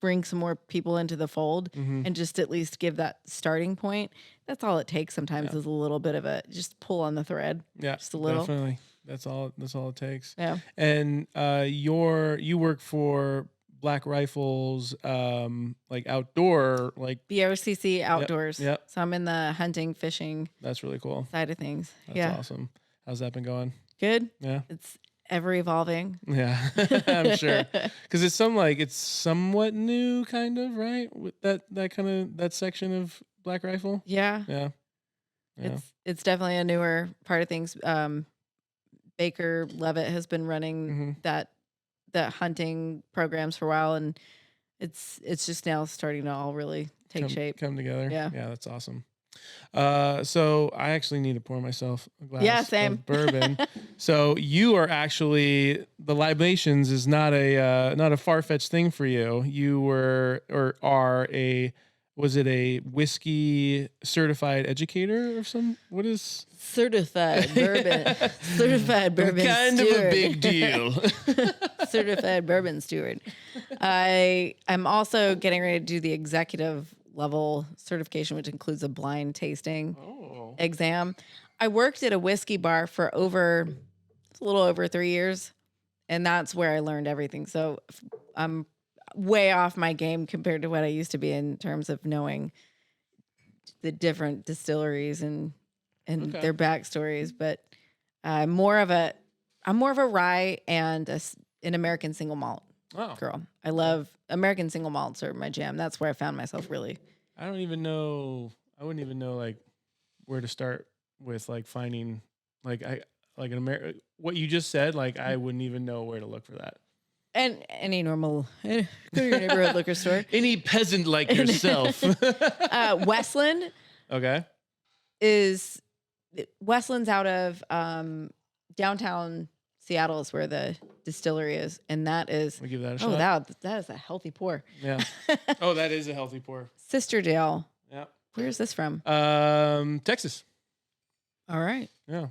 bring some more people into the fold and just at least give that starting point, that's all it takes sometimes is a little bit of a just pull on the thread. Yeah, just a little. Definitely. That's all it takes. Yeah. And you work for Black Rifles, like outdoor, like BOCC outdoors. Yep. So I'm in the hunting, fishing. That's really cool. Side of things. That's awesome. How's that been going? Good. Yeah. It's ever evolving. Yeah, I'm sure. Because it's somewhat new, kind of, right? With that kind of that section of Black Rifle. Yeah. Yeah. It's definitely a newer part of things. Baker Levitt has been running the hunting programs for a while, and it's just now starting to all really take shape. Come together. Yeah. Yeah, that's awesome. So I actually need to pour myself a glass of bourbon. So you are actually, the libations is not a far-fetched thing for you. You were or are a was it a whiskey certified educator or some? What is certified bourbon? Certified bourbon kind steward. of a big deal. Certified bourbon steward. I'm also getting ready to do the executive level certification, which includes a blind tasting exam. I worked at a whiskey bar for a little over 3 years, and that's where I learned everything. So I'm way off my game compared to what I used to be in terms of knowing the different distilleries and their backstories. But I'm more of a rye and an American single malt girl. I love American single malts are my jam. That's where I found myself really. I wouldn't even know like where to start with like finding like what you just said. Like I wouldn't even know where to look for that. And any normal, go to your neighborhood liquor store. Any peasant like yourself. Westland. Okay. Westland's out of downtown Seattle is where the distillery is, and that is. We give that a shot. That is a healthy pour. Yeah. Oh, that is a healthy pour. Sisterdale. Yeah. Where is this from? Texas. All right. Yeah.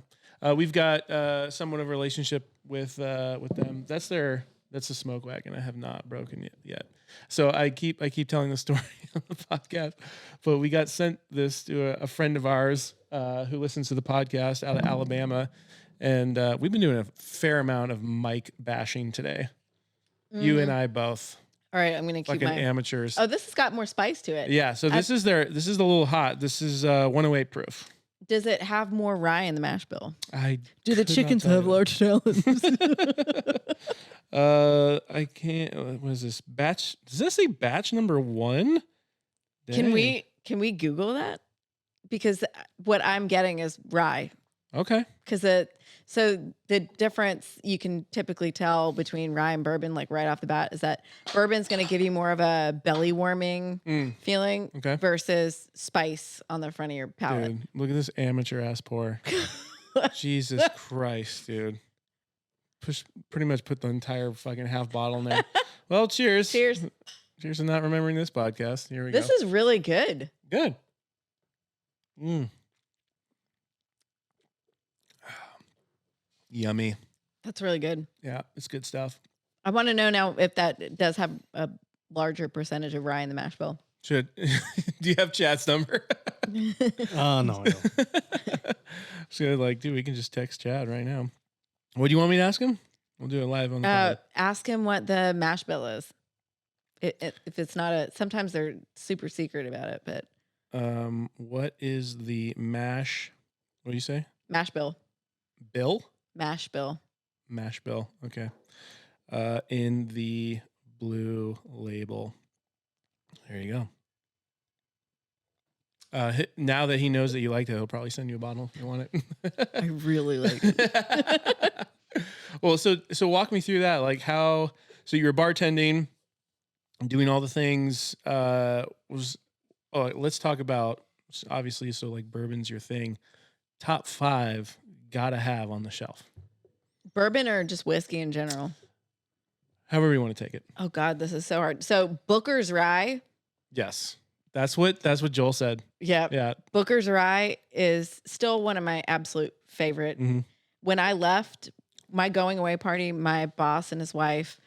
We've got somewhat of a relationship with them. That's a smoke wagon I have not broken yet. So I keep telling the story on the podcast, but we got sent this to a friend of ours who listens to the podcast out of Alabama, and we've been doing a fair amount of mic bashing today. You and I both. All right, I'm gonna keep fucking amateurs. Oh, this has got more spice to it. Yeah. So this is a little hot. This is 108 proof. Does it have more rye in the mash bill? Do the chickens have large talons? I can't. What is this batch? Does this say batch number 1? Can we Google that? Because what I'm getting is rye. Okay. Because so the difference you can typically tell between rye and bourbon, like right off the bat, is that bourbon's going to give you more of a belly warming feeling versus spice on the front of your palate. Dude, look at this amateur ass pour. Jesus Christ, dude. Pretty much put the entire fucking half bottle in there. Well, cheers. Cheers. Cheers to not remembering this podcast. Here we go. This is really good. Good. Yummy. That's really good. Yeah, it's good stuff. I want to know now if that does have a larger percentage of rye in the mash bill. Do you have Chad's number? No, I don't. So dude, we can just text Chad right now. What do you want me to ask him? We'll do it live on the pod. Ask him what the mash bill is. If it's not sometimes they're super secret about it, but. What is the mash? What do you say? Mash bill. Bill? Mash bill. Mash bill. Okay. In the blue label. There you go. Now that he knows that you liked it, he'll probably send you a bottle if you want it. I really like it. Well, so walk me through that. Like so you were bartending, doing all the things. Let's talk about, obviously, so like bourbon's your thing. Top 5 gotta have on the shelf. Bourbon or just whiskey in general? However you want to take it. Oh God, this is so hard. So Booker's Rye. Yes. That's what Joel said. Yeah. Yeah. Booker's Rye is still one of my absolute favorite. Mm-hmm. When I left my going away party, my boss and his wife,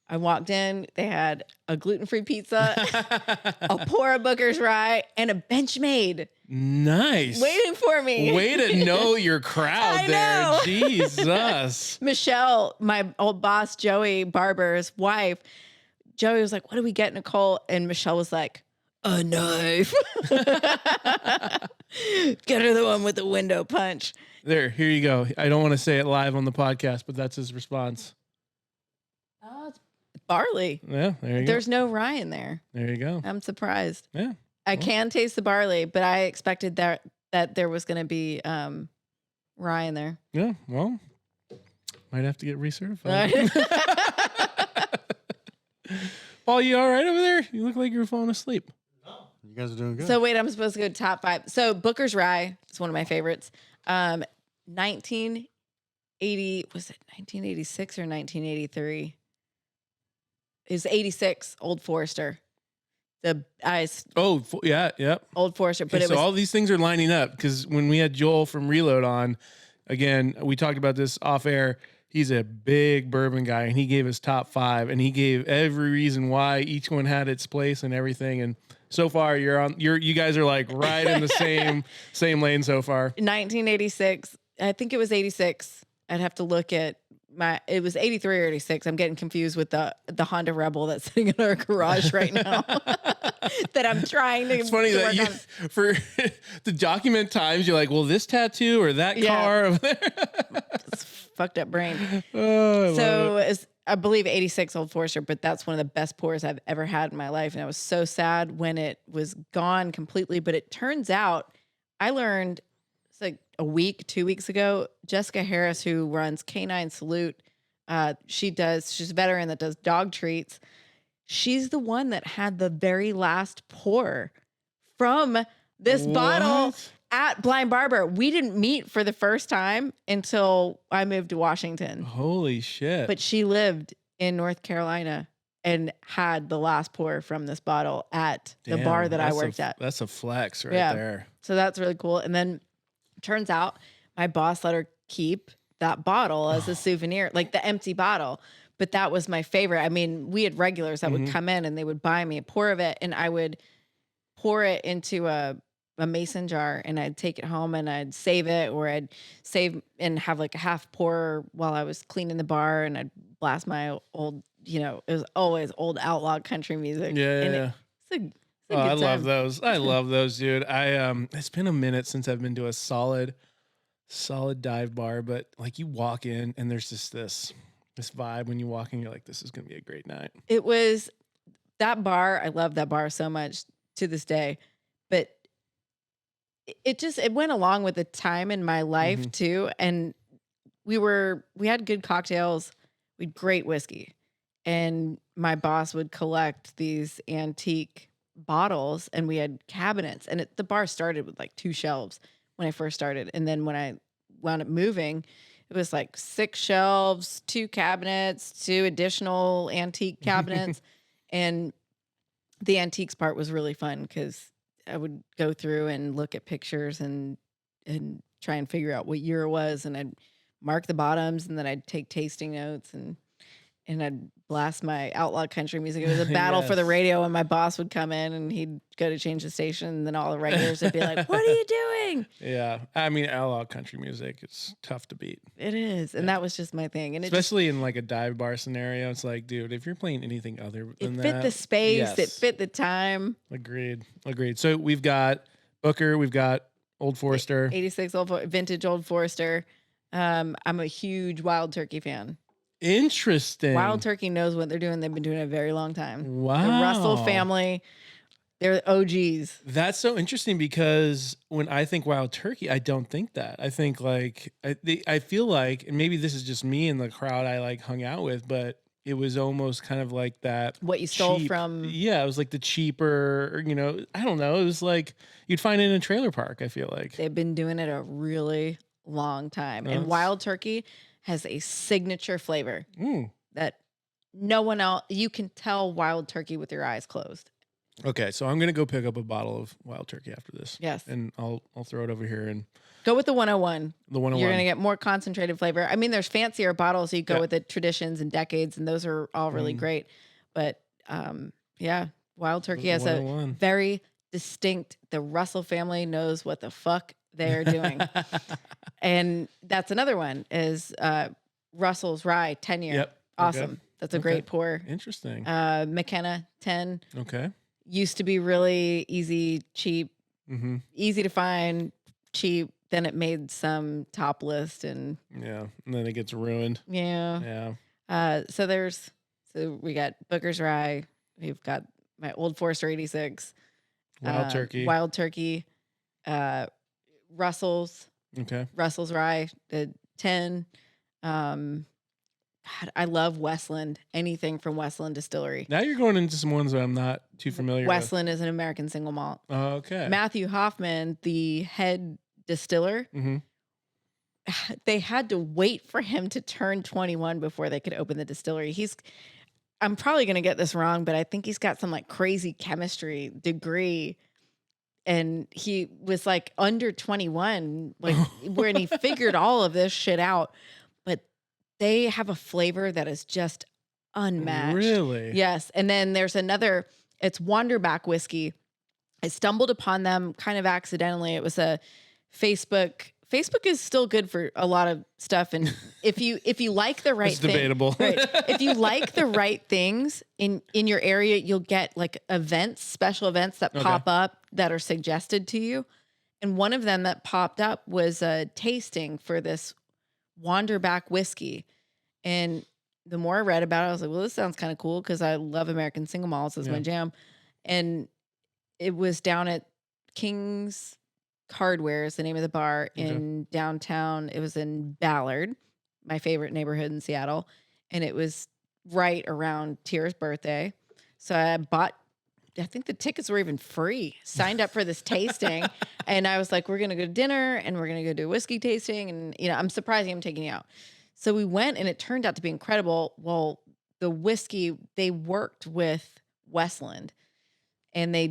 I walked in, they had a gluten-free pizza, a pour of Booker's Rye, and a Benchmade. Nice. Waiting for me. Way to know your crowd there. Jesus. Michelle, my old boss, Joey Barber's wife, Joey was like, what do we get, Nichole? And Michelle was like, a knife. Get her the one with the window punch. Here you go. I don't want to say it live on the podcast, but that's his response. Oh, it's barley. Yeah, there you go. There's no rye in there. There you go. I'm surprised. Yeah. I can taste the barley, but I expected that there was going to be rye in there. Yeah, well, might have to get recertified. Paul, you all right over there? You look like you're falling asleep. You guys are doing good. So wait, I'm supposed to go top 5. So Booker's Rye is one of my favorites. 1980, was it 1986 or 1983? It was 86, Old Forester. the ice. Oh, yeah, yep. Old Forester, but so all these things are lining up because when we had Joel from Reload on, again, we talked about this off air. He's a big bourbon guy, and he gave us top 5, and he gave every reason why each one had its place and everything. And so far, you guys are like right in the same lane so far. 1986, I think it was 86. I'd have to look at it was 83 or 86. I'm getting confused with the Honda Rebel that's sitting in our garage right now that I'm trying to. It's funny that for to document times, you're like, well, this tattoo or that car over there. It's fucked up brain. Oh, so it's, I believe 86 Old Forester, but that's one of the best pours I've ever had in my life. And I was so sad when it was gone completely. But it turns out I learned it's like a week, 2 weeks ago, Jessica Harris, who runs Canine Salute, she's a veteran that does dog treats. She's the one that had the very last pour from this bottle at Blind Barber. We didn't meet for the first time until I moved to Washington. Holy shit. But she lived in North Carolina and had the last pour from this bottle at the bar that I worked at. That's a flex right there. So that's really cool. And then turns out my boss let her keep that bottle as a souvenir, like the empty bottle. But that was my favorite. I mean, we had regulars that would come in and they would buy me a pour of it, and I would pour it into a mason jar, and I'd take it home and I'd save it, or I'd save and have like a half pour while I was cleaning the bar, and I'd blast my old, it was always old outlaw country music. Yeah. I love those. I love those, dude. It's been a minute since I've been to a solid dive bar, but like you walk in and there's just this vibe when you walk in, you're like, this is going to be a great night. It was that bar. I love that bar so much to this day, but it went along with the time in my life too. And we had good cocktails. We had great whiskey, and my boss would collect these antique bottles, and we had cabinets, and the bar started with like 2 shelves when I first started. And then when I wound up moving, it was like 6 shelves, 2 cabinets, 2 additional antique cabinets. And the antiques part was really fun because I would go through and look at pictures and try and figure out what year it was. And I'd mark the bottoms, and then I'd take tasting notes, and I'd blast my outlaw country music. It was a battle for the radio, and my boss would come in and he'd go to change the station, and then all the regulars would be like, what are you doing? Yeah. I mean, outlaw country music, it's tough to beat. It is. And that was just my thing. And especially in like a dive bar scenario, it's like, dude, if you're playing anything other than that. It fit the space. It fit the time. Agreed. So we've got Booker, we've got Old Forester. 86 vintage Old Forester. I'm a huge Wild Turkey fan. Interesting. Wild Turkey knows what they're doing. They've been doing it a very long time. Wow. The Russell family, they're OGs. That's so interesting because when I think Wild Turkey, I don't think that. I think like, I feel like, and maybe this is just me and the crowd I like hung out with, but it was almost kind of like that. What you stole from. Yeah, it was like the cheaper, I don't know. It was like you'd find it in a trailer park, I feel like. They've been doing it a really long time. And Wild Turkey has a signature flavor that no one else, you can tell Wild Turkey with your eyes closed. Okay, so I'm going to go pick up a bottle of Wild Turkey after this. Yes. And I'll throw it over here and go with the 101. The 101. You're going to get more concentrated flavor. I mean, there's fancier bottles, so you go with the traditions and decades, and those are all really great. But Wild Turkey has a very distinct, the Russell family knows what the fuck they're doing. And that's another one is Russell's Rye 10-year. Yep. Awesome. Okay. That's a great pour. Interesting. McKenna 10. Okay. Used to be really easy, cheap, easy to find, cheap. Then it made some top list and then it gets ruined. Yeah. So we got Booker's Rye. We've got my Old Forester 86. Wild Turkey. Russell's. Okay. Russell's Rye, the 10. God, I love Westland. Anything from Westland Distillery. Now you're going into some ones that I'm not too familiar Westland is an American single malt. Okay. Matthew Hoffman, the head distiller, they had to wait for him to turn 21 before they could open the distillery. I'm probably going to get this wrong, but I think he's got some like crazy chemistry degree. And he was like under 21, like when he figured all of this shit out. But they have a flavor that is just unmatched. Really? Yes. And then there's another, it's Wanderback whiskey. I stumbled upon them kind of accidentally. It was a Facebook is still good for a lot of stuff. And if you like the right thing, debatable. Right, if you like the right things in your area, you'll get like special events that pop up that are suggested to you. And one of them that popped up was a tasting for this Wanderback whiskey. And the more I read about it, I was like, well, this sounds kind of cool because I love American single malts as my jam. And it was down at King's Hardware is the name of the bar in downtown. It was in Ballard, my favorite neighborhood in Seattle. And it was right around Tira's birthday. So I think the tickets were even free, signed up for this tasting. And I was like, we're going to go to dinner and we're going to go do a whiskey tasting. And, I'm surprised I'm taking you out. So we went and it turned out to be incredible. Well, the whiskey, they worked with Westland and they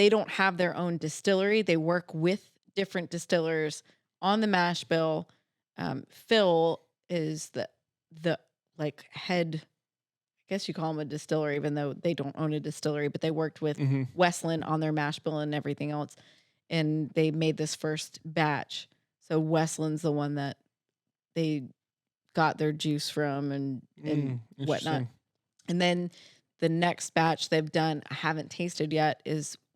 don't have their own distillery. They work with different distillers on the mash bill. Phil is the like head, I guess you call him a distiller, even though they don't own a distillery, but they worked with Westland on their mash bill and everything else. And they made this first batch. So Westland's the one that they got their juice from and whatnot. And then the next batch they've done, I haven't tasted yet,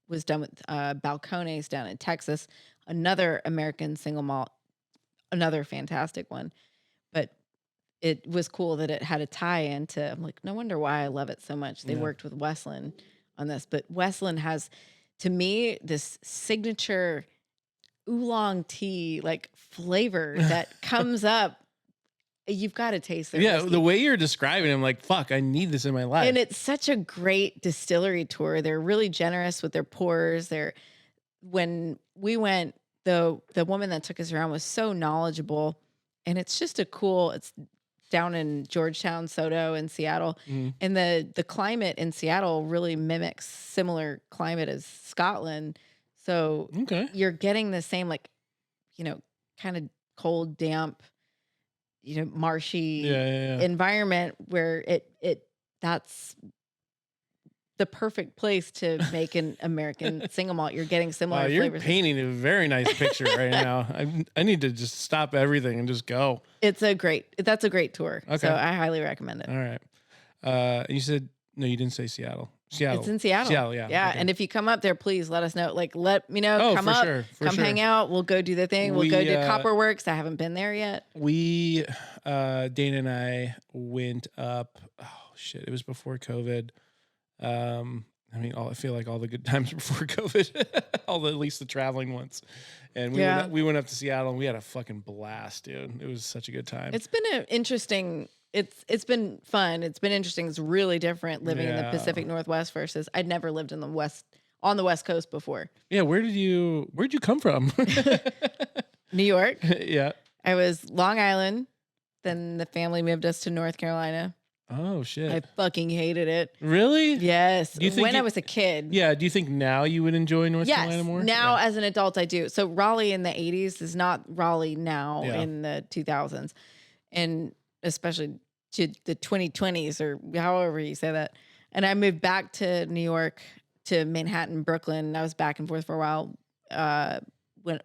was done with Balcones down in Texas, another American single malt, another fantastic one. But it was cool that it had a tie into, I'm like, no wonder why I love it so much. They worked with Westland on this. But Westland has, to me, this signature oolong tea like flavor that comes up. You've got to taste it. Yeah, the way you're describing it, I'm like, fuck, I need this in my life. And it's such a great distillery tour. They're really generous with their pours. When we went, the woman that took us around was so knowledgeable. And it's just it's down in Georgetown, Soto in Seattle. And the climate in Seattle really mimics similar climate as Scotland. So you're getting the same, like, kind of cold, damp, marshy environment where that's the perfect place to make an American single malt. You're getting similar you're flavors. Painting a very nice picture right now. I need to just stop everything and just go. That's a great tour. Okay. So I highly recommend it. All right. You said, no, you didn't say Seattle. It's in Seattle. Seattle, yeah. Yeah. Okay. And if you come up there, please let us know. Like, let me know. Come up. Sure, come hang out. We'll go do the thing. We'll go to Copperworks. I haven't been there yet. Dana and I went up. Oh, shit. It was before COVID. I feel like all the good times before COVID, at least the traveling ones. And we went up to Seattle and we had a fucking blast, dude. It was such a good time. It's been it's been fun. It's been interesting. It's really different living in the Pacific Northwest versus I'd never lived on the West Coast before. Yeah. Where'd you come from? New York. Yeah. I was Long Island. Then the family moved us to North Carolina. Oh shit! I fucking hated it. Really? Yes. I was a kid. Yeah. Do you think now you would enjoy North Carolina more? Now as an adult I do. So Raleigh in the 80s is not Raleigh now in the 2000s, and especially to the 2020s or however you say that. And I moved back to New York, to Manhattan, Brooklyn. I was back and forth for a while.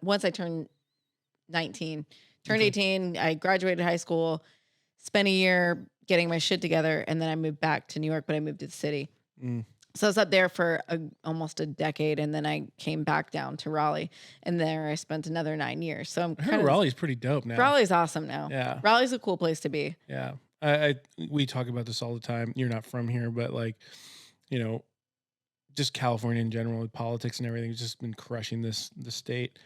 Once I turned 18, I graduated high school, spent a year getting my shit together, and then I moved back to New York, but I moved to the city. So I was up there for almost a decade, and then I came back down to Raleigh, and there I spent another 9 years. So I'm kind of Raleigh's pretty dope now. Raleigh's awesome now. Yeah, Raleigh's a cool place to be. Yeah, we talk about this all the time. You're not from here, but like, just California in general with politics and everything has just been crushing the state.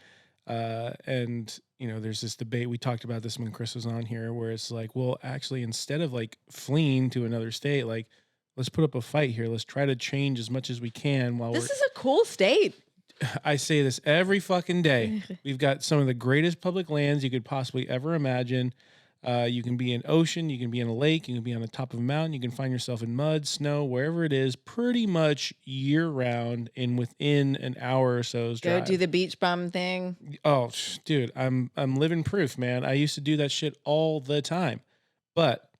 And there's this debate. We talked about this when Chris was on here, where it's like, well, actually, instead of like fleeing to another state, like, let's put up a fight here. Let's try to change as much as we can while This is a cool state. I say this every fucking day. We've got some of the greatest public lands you could possibly ever imagine. You can be in ocean, you can be in a lake, you can be on the top of a mountain, you can find yourself in mud, snow, wherever it is, pretty much year round and within an hour or so's drive. Go do the beach bum thing. Oh, dude, I'm living proof, man. I used to do that shit all the time. But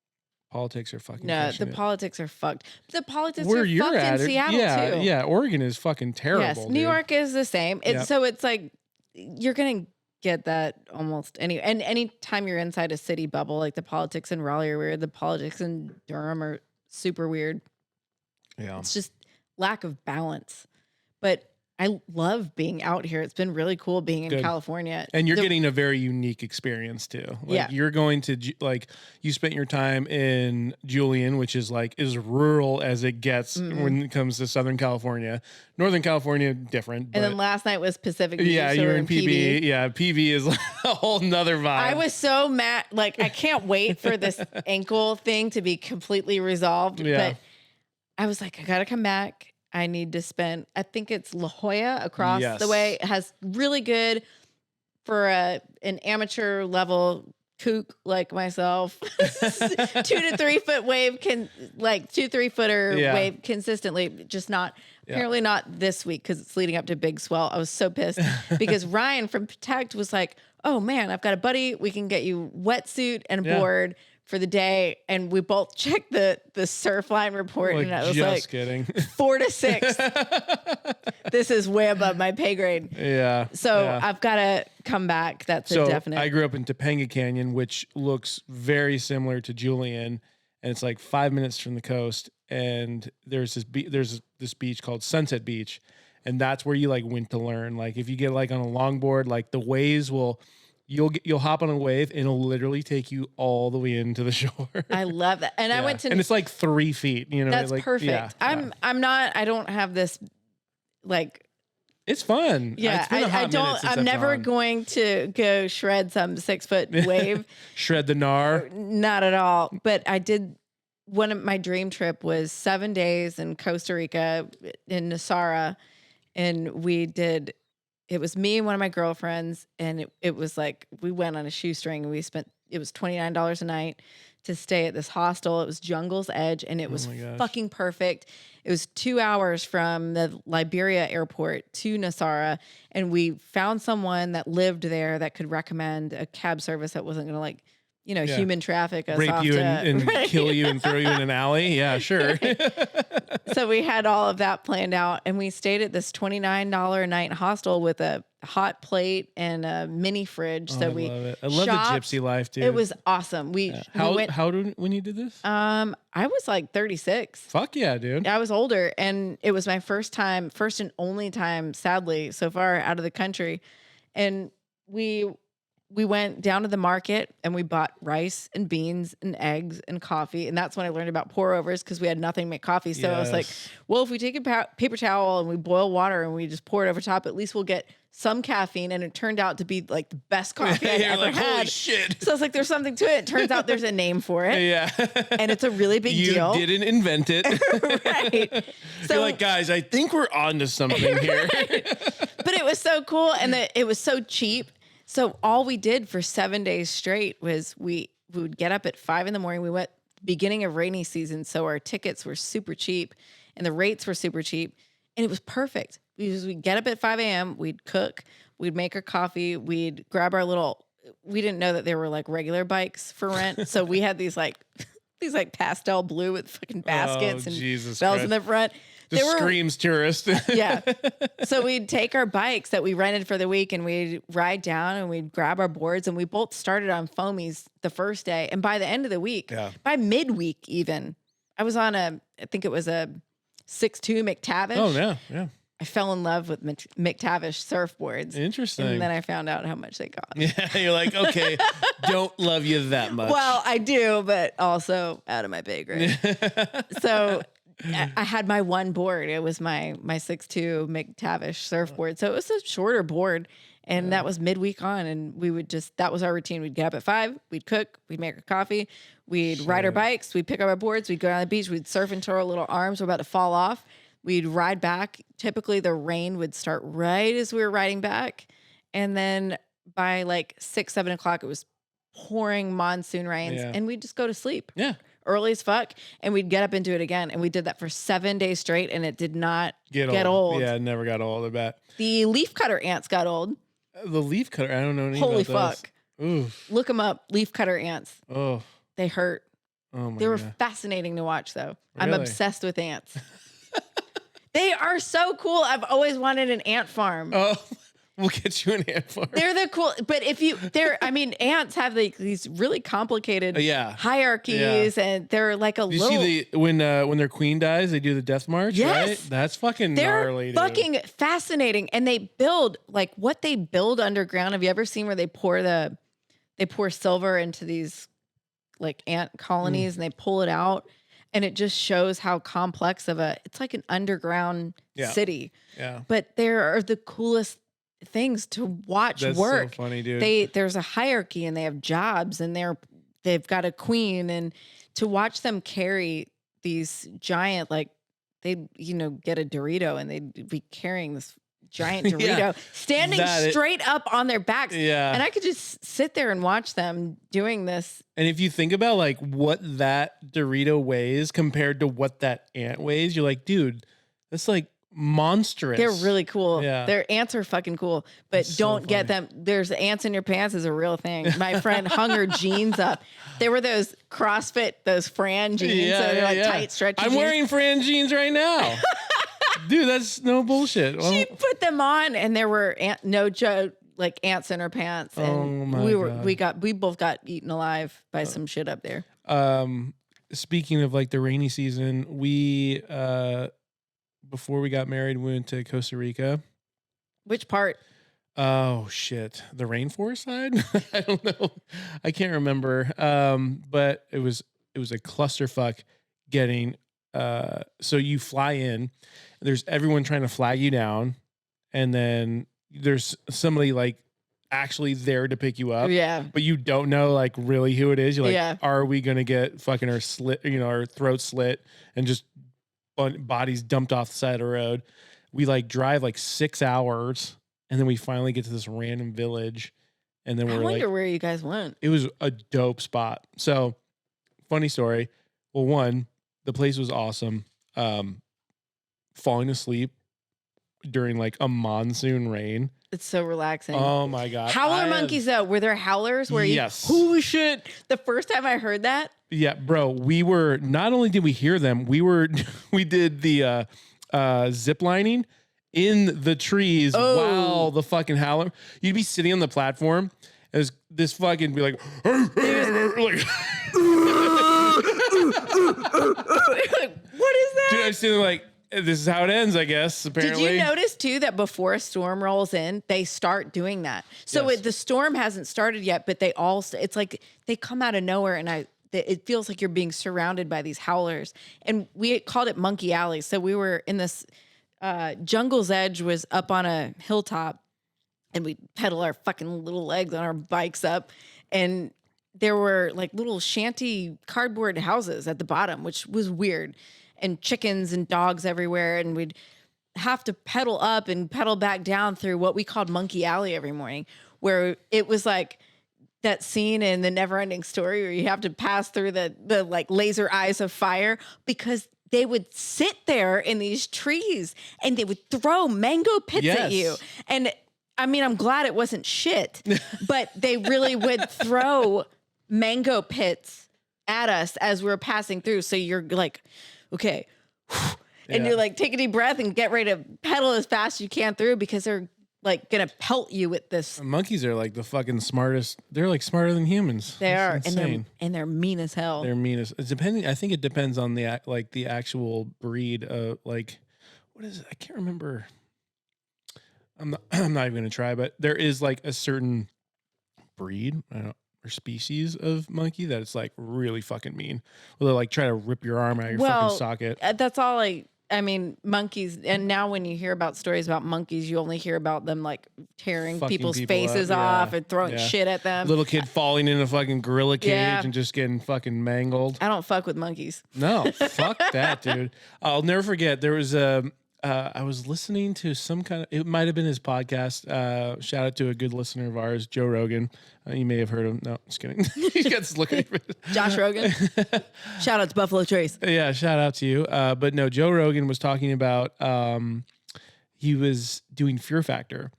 politics are fucking the politics are fucked. The politics where are you're fucked at in Seattle too. Yeah, Oregon is fucking terrible. Yes, New York is the same. So it's like you're gonna get that almost any time you're inside a city bubble. Like the politics in Raleigh are weird. The politics in Durham are super weird. Yeah, it's just lack of balance. But I love being out here. It's been really cool being in California. And you're getting a very unique experience too. Like you're going to you spent your time in Julian, which is like as rural as it gets when it comes to Southern California. Northern California, different. And then last night was Pacific Beach. Yeah, so you're in PB. Yeah, PB is like a whole nother vibe. I was so mad. Like, I can't wait for this ankle thing to be completely resolved. Yeah. But I was like, I got to come back. I need to spend, I think it's La Jolla across the way. It has really good for an amateur level kook like myself. 2 to 3 foot wave 2-3 footer wave consistently, just not apparently not this week because it's leading up to Big Swell. I was so pissed because Ryan from Protect was like, oh man, I've got a buddy. We can get you wetsuit and a board for the day. And we both checked the surf line report and I was just kidding. 4 to 6. This is way above my pay grade. Yeah. So I've got to come back. That's a definite. I grew up in Topanga Canyon, which looks very similar to Julian, and it's like 5 minutes from the coast. And there's this beach called Sunset Beach, and that's where you like went to learn. Like if you get like on a longboard, like the waves you'll hop on a wave and it'll literally take you all the way into the shore. I love that. And I went to, and it's like 3 feet, you know, that's like, perfect. Yeah, I don't have this like, it's fun. Yeah. It's been a hot minute since I'm I've never gone. going to go shred some 6 foot wave. Shred the gnar. Not at all. But I did. One of my dream trip was 7 days in Costa Rica in Nosara. And it was me and one of my girlfriends. And it was like, we went on a shoestring and it was $29 a night to stay at this hostel. It was Jungle's Edge and it was fucking perfect. It was 2 hours from the Liberia airport to Nosara. And we found someone that lived there that could recommend a cab service that wasn't going to human traffic us rape off you to, and kill you and throw you in an alley. Yeah, sure. So we had all of that planned out and we stayed at this $29 a night hostel with a hot plate and a mini fridge. So we love it. I love the gypsy life, dude. It was awesome. When you did this? I was like 36. Fuck yeah, dude. I was older and it was my first and only time, sadly, so far out of the country. And we went down to the market and we bought rice and beans and eggs and coffee. And that's when I learned about pour overs because we had nothing to make coffee. So I was like, well, if we take a paper towel and we boil water and we just pour it over top, at least we'll get some caffeine. And it turned out to be like the best coffee I've ever had. Holy shit. So it's like, there's something to it. It turns out there's a name for it. Yeah. And it's a really big deal. You didn't invent it. Right. So you're like, guys, I think we're onto something here. But it was so cool. And it was so cheap. So all we did for 7 days straight was we would get up at 5 a.m. We went beginning of rainy season. So our tickets were super cheap and the rates were super cheap. And it was perfect because we'd get up at 5 a.m. We'd cook, we'd make our coffee. We'd grab our we didn't know that there were like regular bikes for rent. So we had these pastel blue with fucking baskets and Jesus bells Christ. in the front. Screams tourist. Yeah. So we'd take our bikes that we rented for the week and we'd ride down and we'd grab our boards and we both started on foamies the first day. And by the end of the week, by midweek even, I was on I think it was a 6'2" McTavish. Oh, yeah. Yeah. I fell in love with McTavish surfboards. Interesting. And then I found out how much they cost. Yeah, you're like, okay, don't love you that much. Well, I do, but also out of my pay grade. So I had my one board. It was my 6'2" McTavish surfboard. So it was a shorter board. And that was midweek on. And we would that was our routine. We'd get up at 5, we'd cook, we'd make our coffee, we'd ride our bikes, we'd pick up our boards, we'd go down the beach, we'd surf until our little arms were about to fall off. We'd ride back. Typically the rain would start right as we were riding back. And then by like 6, 7 o'clock, it was pouring monsoon rains, and we'd just go to sleep. Yeah. Early as fuck, and we'd get up and do it again. And we did that for 7 days straight, and it did not get old. Yeah, it never got old, I bet. The leafcutter ants got old. The leafcutter, I don't know anything Holy about fuck. Those. Oof. Look them up. Leafcutter ants. Oh. They hurt. Oh my They were God. fascinating to watch, though. I'm Really? obsessed with ants. They are so cool. I've always wanted an ant farm. Oh, we'll get you an ant farm. They're the cool, but ants have these really complicated hierarchies, and they're like a you little. see when their queen dies, they do the death march, Yes. right? That's fucking They're gnarly, dude. fucking fascinating, and they build like what they build underground. Have you ever seen where they pour silver into these like ant colonies and they pull it out, and it just shows how complex it's like an underground city. Yeah, but there are the coolest things to watch work. So funny, dude. There's a hierarchy, and they have jobs, and they've got a queen, and to watch them carry these giant, like they get a Dorito, and they'd be carrying this giant Dorito standing straight up on their backs. Yeah. And I could just sit there and watch them doing this. And if you think about like what that Dorito weighs compared to what that ant weighs, you're like, dude, that's like monstrous. They're really cool. Yeah. Their ants are fucking cool, but That's so don't get them. There's ants in your pants is a real thing. My friend hung her jeans up. They were those CrossFit, those Fran jeans. So they're like tight, stretchy I'm jeans. wearing Fran jeans right now. Dude, that's no bullshit. Well, She put them on, and there were no joke, like ants in her pants, and Oh my God. we both got eaten alive by some shit up there. Speaking of like the rainy season, we before we got married, we went to Costa Rica. Which part? Oh shit, the rainforest side? I don't know. I can't remember. But it was a clusterfuck getting. So you fly in. There's everyone trying to flag you down, and then there's somebody like actually there to pick you up. Yeah. But you don't know like really who it is. You're like, Yeah. are we gonna get fucking our slit, our throat slit, and just bodies dumped off the side of the road? We like drive like 6 hours, and then we finally get to this random village, and then I we're wonder like, where you guys went. it was a dope spot. So, funny story. Well, one, the place was awesome. Falling asleep during like a monsoon rain. It's so relaxing. Oh my God. Howler monkeys though, were there howlers? Yes. Holy shit. The first time I heard that. Yeah, bro. We were, not only did we hear them, we did the zip lining in the trees while the fucking howler. You'd be sitting on the platform as this fucking be like, like What is that? dude, I'm sitting like, this is how it ends, I guess, apparently. Did you notice too that before a storm rolls in, they start doing that? So Yes. the storm hasn't started yet, but they all, it's like they come out of nowhere, and it feels like you're being surrounded by these howlers. And we called it Monkey Alley. So we were in this Jungle's Edge was up on a hilltop, and we pedal our fucking little legs on our bikes up, and there were like little shanty cardboard houses at the bottom, which was weird, and chickens and dogs everywhere. And we'd have to pedal up and pedal back down through what we called Monkey Alley every morning, where it was like that scene in The Neverending Story where you have to pass through the like laser eyes of fire, because they would sit there in these trees and they would throw mango pits at you. And I mean, I'm glad it wasn't shit, but they really would throw mango pits at us as we were passing through. So you're like, okay. And you're like, take a deep breath and get ready to pedal as fast as you can through, because they're like going to pelt you with this. Monkeys are like the fucking smartest. They're like smarter than humans. They are. Insane. And they're mean as hell. They're meanest. It's depending. I think it depends on the actual breed of like, what is it? I can't remember. I'm not even going to try, but there is like a certain breed, I don't know, or species of monkey that it's like really fucking mean. Well, they like try to rip your arm out of your fucking socket. That's all I mean, monkeys. And now when you hear about stories about monkeys, you only hear about them like tearing Fucking people's people faces up, off yeah, and throwing yeah. shit at them. Little kid falling in a fucking gorilla cage Yeah. and just getting fucking mangled. I don't fuck with monkeys. No, fuck that, dude. I'll never forget. There was I was listening to some kind of, it might have been his podcast. Shout out to a good listener of ours, Joe Rogan. You may have heard him. No, just kidding. He's got this look at me. Josh Rogan. Shout out to Buffalo Trace. Yeah, shout out to you. But no, Joe Rogan was talking about, he was doing Fear Factor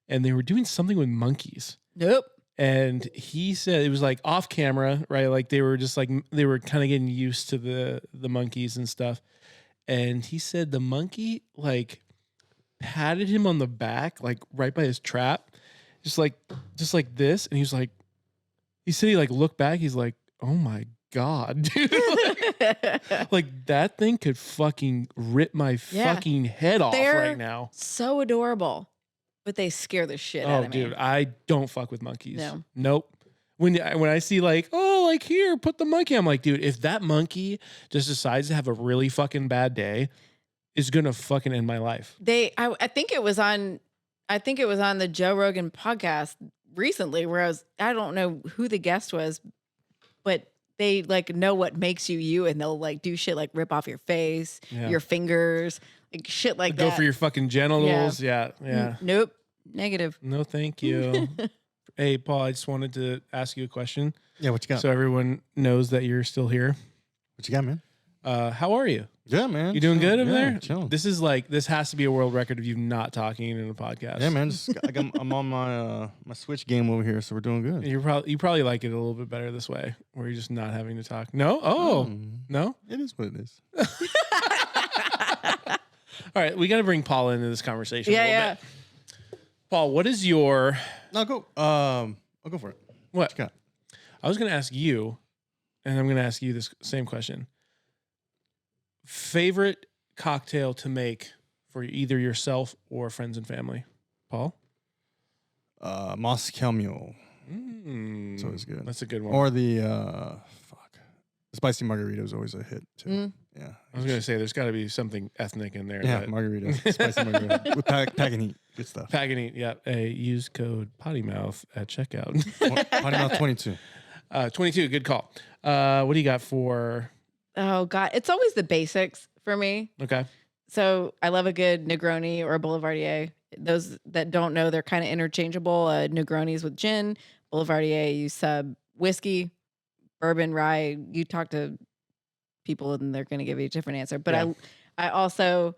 and they were doing something with monkeys. Nope. And he said it was like off camera, right? Like they were just like, they were kind of getting used to the monkeys and stuff. And he said the monkey like patted him on the back, like right by his trap, just like this. And he was like, he said he like looked back. He's like, oh my God, dude. like that thing could fucking rip my fucking head off right now. So adorable, but they scare the shit out of me. Oh, dude, I don't fuck with monkeys. No. Nope. When I see like, oh, like here, put the monkey, I'm like, dude, if that monkey just decides to have a really fucking bad day, it's gonna fucking end my life. I think it was on the Joe Rogan podcast recently where I don't know who the guest was, but they like know what makes you you, and they'll like do shit like rip off your face, your fingers, like shit like that. Go for your fucking genitals. Yeah. Nope. Negative. No, thank you. Hey, Paul, I just wanted to ask you a question. Yeah, what you got? So everyone knows that you're still here. What you got, man? How are you? Yeah, man. You doing good over there? Chilling. This has to be a world record of you not talking in a podcast. Yeah, man. I'm on my Switch game over here, so we're doing good. You probably like it a little bit better this way, where you're just not having to talk. No? Oh, no? It is what it is. All right, we got to bring Paul into this conversation. Yeah. Bit. Paul, what is your... No, go. I'll go for it. What? You got? I was going to ask you, and I'm going to ask you this same question. Favorite cocktail to make for either yourself or friends and family? Paul? Moscow Mule. It's always good. That's a good one. Or the spicy margarita is always a hit too. Yeah. I was going to say there's got to be something ethnic in there. Yeah, margarita. Spicy margarita. With pack and heat. Good stuff. Pack and eat, yeah. Use code PODDYMOUTH at checkout. PODDYMOUTH 22. 22, good call. What do you got for... Oh God, it's always the basics for me. Okay. So I love a good Negroni or a Boulevardier. Those that don't know, they're kind of interchangeable. Negronis with gin, Boulevardier you sub whiskey, bourbon, rye. You talk to people and they're going to give you a different answer. But I also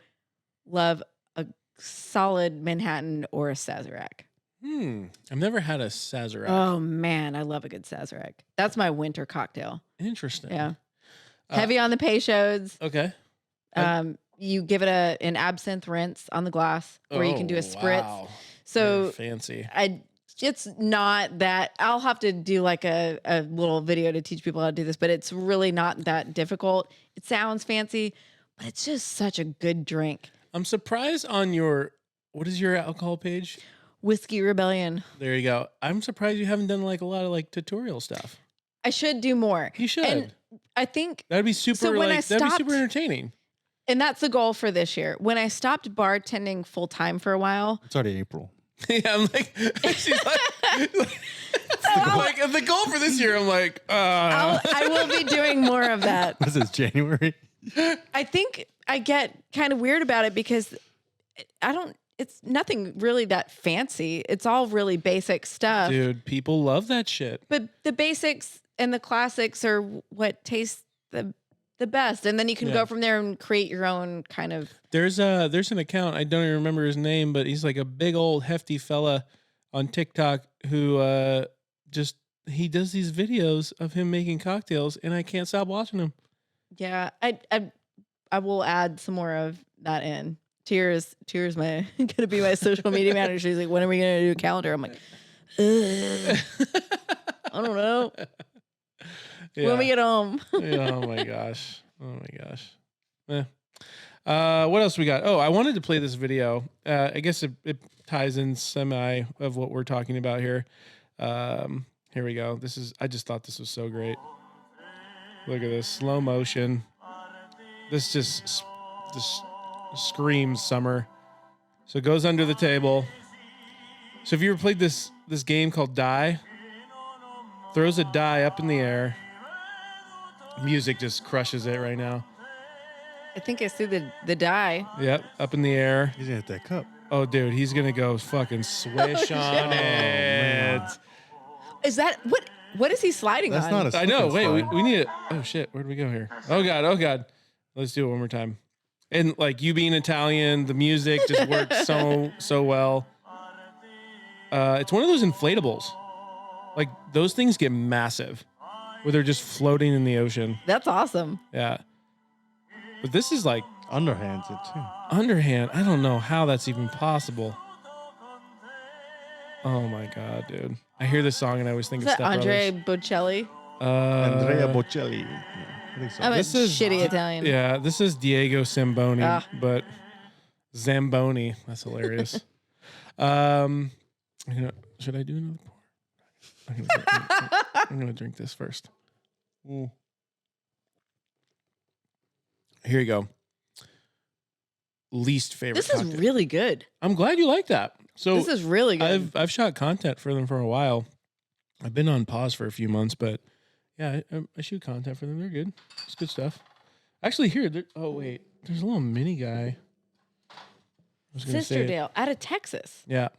love a solid Manhattan or a Sazerac. I've never had a Sazerac. Oh man, I love a good Sazerac. That's my winter cocktail. Interesting. Yeah. Heavy on the Peychaud's. Okay. You give it an absinthe rinse on the glass, or you can do a spritz. Wow. So very fancy. It's not that. I'll have to do like a little video to teach people how to do this, but it's really not that difficult. It sounds fancy, but it's just such a good drink. I'm surprised on what is your alcohol page? Whiskey Rebellion. There you go. I'm surprised you haven't done like a lot of like tutorial stuff. I should do more. You should. And I think that'd be super. So when I that'd be stopped, super entertaining. And that's the goal for this year. When I stopped bartending full time for a while, it's already April. Yeah, I'm like, she's like the goal for this year. I'm like, I will be doing more of that. What is this, January? I think I get kind of weird about it because it's nothing really that fancy. It's all really basic stuff. Dude, people love that shit. But the basics and the classics are what tastes the best. And then you can go from there and create your own kind of. There's an account, I don't even remember his name, but he's like a big old hefty fella on TikTok who he does these videos of him making cocktails and I can't stop watching them. Yeah, I will add some more of that in. Tears my gonna be my social media manager. She's like, when are we gonna do a calendar? I'm like, I don't know. Yeah. When we get home. Oh my gosh. What else we got? Oh, I wanted to play this video. I guess it ties in semi of what we're talking about here. Here we go. I just thought this was so great. Look at this slow motion. This just screams summer. So it goes under the table. So have you ever played this game called Die? Throws a die up in the air. Music just crushes it right now. I think I see the die. Yep, up in the air. He's gonna hit that cup. Oh, dude, he's gonna go fucking swish on it. man. Is that what is he sliding That's on? not a I know. slip Wait, and slide. we need it. Oh shit, where'd we go here? Oh god. Let's do it one more time. And like you being Italian, the music just works so well. It's one of those inflatables. Like those things get massive, where they're just floating in the ocean. That's awesome. Yeah. But this is like Underhands it too. underhand. I don't know how that's even possible. Oh my god, dude! I hear this song and I always think Is of that Step Andre Brothers. Bocelli? Andrea Bocelli. Yeah, I think so. I'm a This is shitty Italian. Yeah, this is Diego Zamboni, Ah. but Zamboni. That's hilarious. Should I do another pour? I'm gonna drink this first. Ooh. Here you go. Least favorite. This is cocktail. really good. I'm glad you like that. So This is really good. I've shot content for them for a while. I've been on pause for a few months, but yeah, I shoot content for them. They're good. It's good stuff. Actually, here. Oh wait, there's a little mini guy. I was gonna say it. Sisterdale out of Texas. Yeah.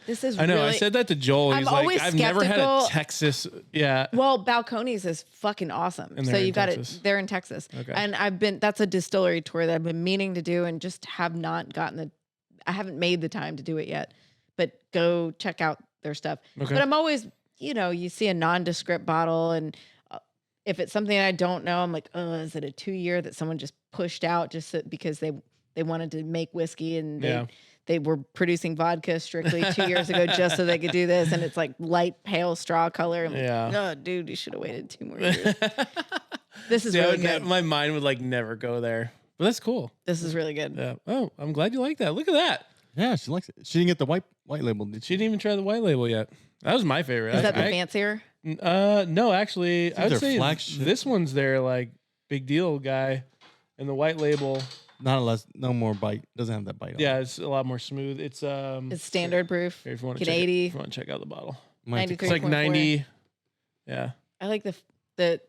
This is I know. really, I said that to Joel. He's I'm like, always I've never had a skeptical. Texas. Yeah. Well, Balcones is fucking awesome. And So they're in you've got Texas. it. They're in Texas. Okay. And that's a distillery tour that I've been meaning to do and just have not I haven't made the time to do it yet. But go check out their stuff. Okay. But I'm always, you see a nondescript bottle, and if it's something I don't know, I'm like, oh, is it a 2-year that someone just pushed out because they wanted to make whiskey and they were producing vodka strictly 2 years ago just so they could do this, and it's like light pale straw color. I'm like, oh, dude, you should have waited 2 more years. This is really good. My mind would like never go there, but that's cool. This is really good. Yeah. Oh, I'm glad you like that. Look at that. Yeah, she likes it. She didn't get the white label, did she? She didn't even try the white label yet. That was my favorite. Is that the fancier? No, actually, I would their say flagship. this one's their like big deal guy, and the white label. No more bite. Doesn't have that bite. Yeah, it's a lot more smooth. It's It's standard proof. Here, if you want Get to check 80. if you want to check out the bottle, 93. it's like 90. Yeah. I like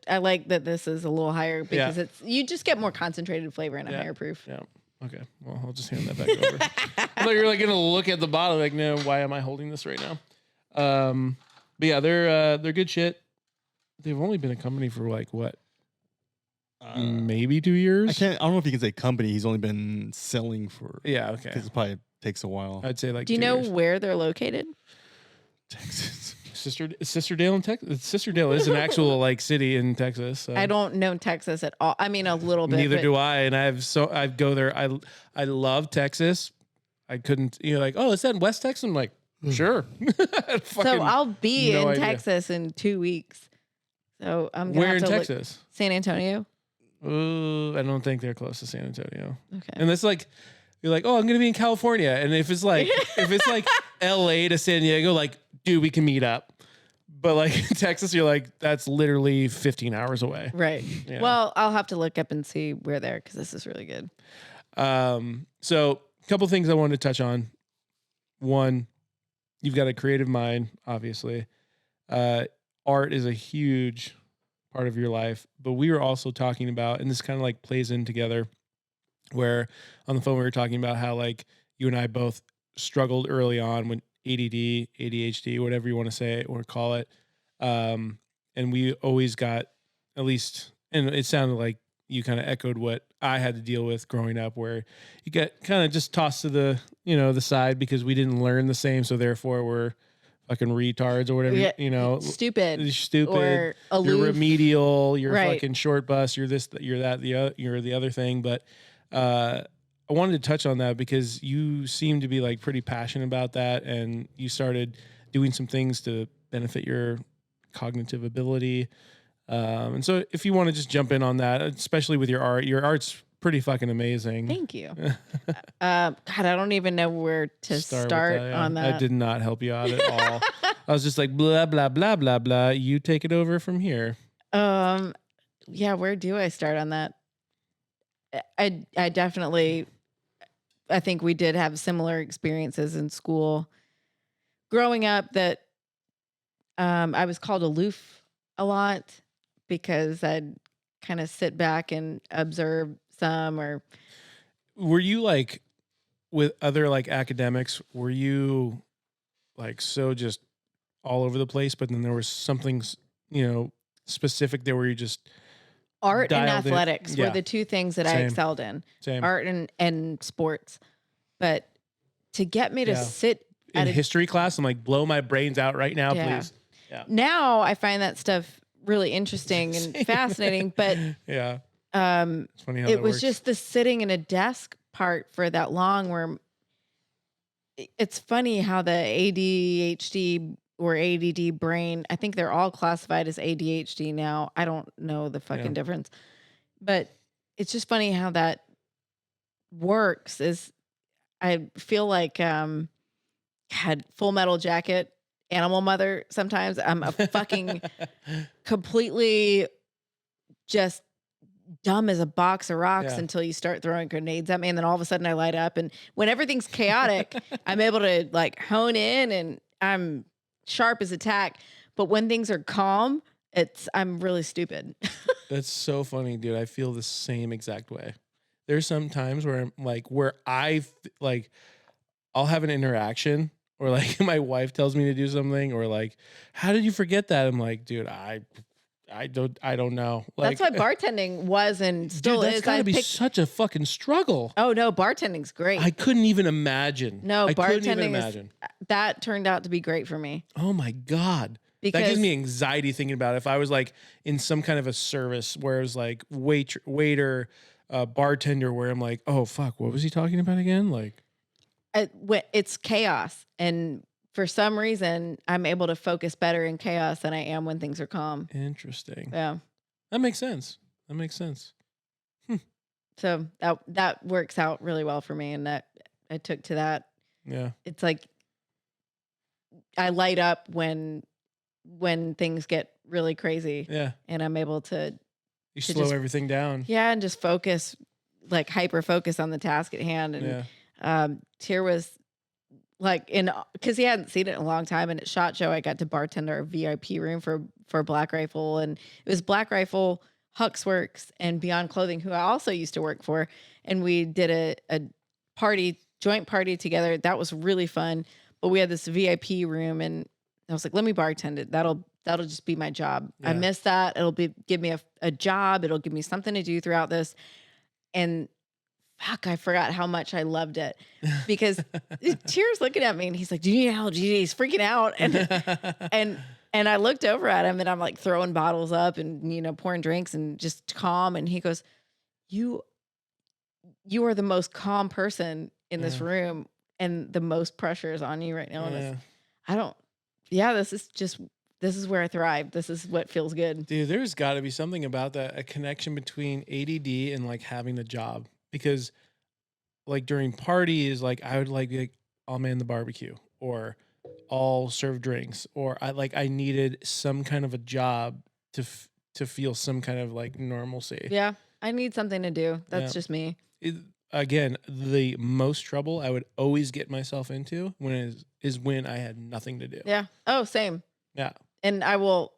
I like that this is a little higher because you just get more concentrated flavor in a higher proof. Yeah. Okay. Well, I'll just hand that back over. I thought you were like gonna look at the bottle like, no, why am I holding this right now? But yeah, they're good shit. They've only been a company for like what? Maybe 2 years. I don't know if you can say company. He's only been selling for. Yeah. Okay. Because it probably takes a while. I'd say like. Do you 2 know years. where they're located? Texas. Sisterdale in Texas. Sisterdale is an actual like city in Texas. So. I don't know Texas at all. I mean, a little bit. Neither but do I, and I go there. I love Texas. I couldn't. Like, oh, is that in West Texas? I'm like, sure. So I'll be no in idea. Texas in 2 weeks. So I'm gonna Where have in to Texas? Look. San Antonio. I don't think they're close to San Antonio. Okay. And that's like, you're like, oh, I'm gonna be in California, and if it's like L.A. to San Diego, like, dude, we can meet up. But like in Texas, you're like, that's literally 15 hours away. Right. Yeah. Well, I'll have to look up and see where they're because this is really good. So a couple things I wanted to touch on. One, you've got a creative mind, obviously. Art is a huge part of your life, but we were also talking about, and this kind of like plays in together, where on the phone we were talking about how like you and I both struggled early on when ADD, ADHD, whatever you want to say or call it. And we always got at least, and it sounded like you kind of echoed what I had to deal with growing up, where you get kind of just tossed to the, the side because we didn't learn the same. So therefore we're fucking retards or whatever, Stupid. Or aloof. You're remedial, you're Right. fucking short bus, you're this, you're that, you're the other thing. But, I wanted to touch on that because you seem to be like pretty passionate about that, and you started doing some things to benefit your cognitive ability. And so if you want to just jump in on that, especially with your art's pretty fucking amazing. Thank you. God, I don't even know where to start on that. I did not help you out at all. I was just like, blah, blah, blah, blah, blah. You take it over from here. Yeah, where do I start on that? I definitely, I think we did have similar experiences in school. Growing up that I was called aloof a lot because I'd kind of sit back and observe some or. Were you like with other like academics, were you like so just all over the place, but then there was something, specific there where you just art and dialed in? athletics were the two things that I Same. excelled in. Same. Art and sports. But to get me to sit in history class, I'm like, blow my brains out right now, please. Yeah. Now I find that stuff really interesting and fascinating, but yeah. It's funny how it that was works. just the sitting in a desk part for that long where it's funny how the ADHD or ADD brain, I think they're all classified as ADHD now. I don't know the fucking difference, but it's just funny how that works is I feel like, had Full Metal Jacket, Animal Mother. Sometimes I'm a fucking completely just dumb as a box of rocks until you start throwing grenades at me. And then all of a sudden I light up. And when everything's chaotic, I'm able to like hone in and I'm sharp as a tack. But when things are calm, I'm really stupid. That's so funny, dude. I feel the same exact way. There's some times where I'm like, I'll have an interaction or like my wife tells me to do something or like, how did you forget that? I'm like, dude, I don't know. Like, that's what bartending was and still dude, that's is. gotta be such a fucking struggle. Oh no, bartending's great. I couldn't even imagine. No, bartending that turned out to be great for me. Oh my God. That gives me anxiety thinking about it. If I was like in some kind of a service where it was like waiter, bartender, where I'm like, oh fuck, what was he talking about again? Like, it's chaos, and for some reason, I'm able to focus better in chaos than I am when things are calm. Interesting. Yeah, that makes sense. So that works out really well for me, and that I took to that. Yeah, it's like I light up when things get really crazy. Yeah, and I'm able to slow everything down. Yeah, and just focus, like hyper focus on the task at hand. And Tier was like because he hadn't seen it in a long time, and at SHOT Show I got to bartend our VIP room for Black Rifle, and it was Black Rifle, Huxworks, and Beyond Clothing, who I also used to work for, and we did a joint party together. That was really fun. But we had this VIP room, and I was like, let me bartend it. That'll just be my job. Yeah. I miss that. It'll give me a job. It'll give me something to do throughout this. And fuck, I forgot how much I loved it because Tier's looking at me and he's like, do you need help? He's freaking out. And I looked over at him and I'm like throwing bottles up and, pouring drinks and just calm. And he goes, you are the most calm person in this room and the most pressure is on you right now. And this is where I thrive. This is what feels good. Dude, there's got to be something about that, a connection between ADD and like having the job. Because like during parties, like I would like be like, I'll man the barbecue or I'll serve drinks or I needed some kind of a job to feel some kind of like normalcy. Yeah, I need something to do. That's just me. Again, the most trouble I would always get myself into is when I had nothing to do. Yeah. Oh, same. Yeah. And I will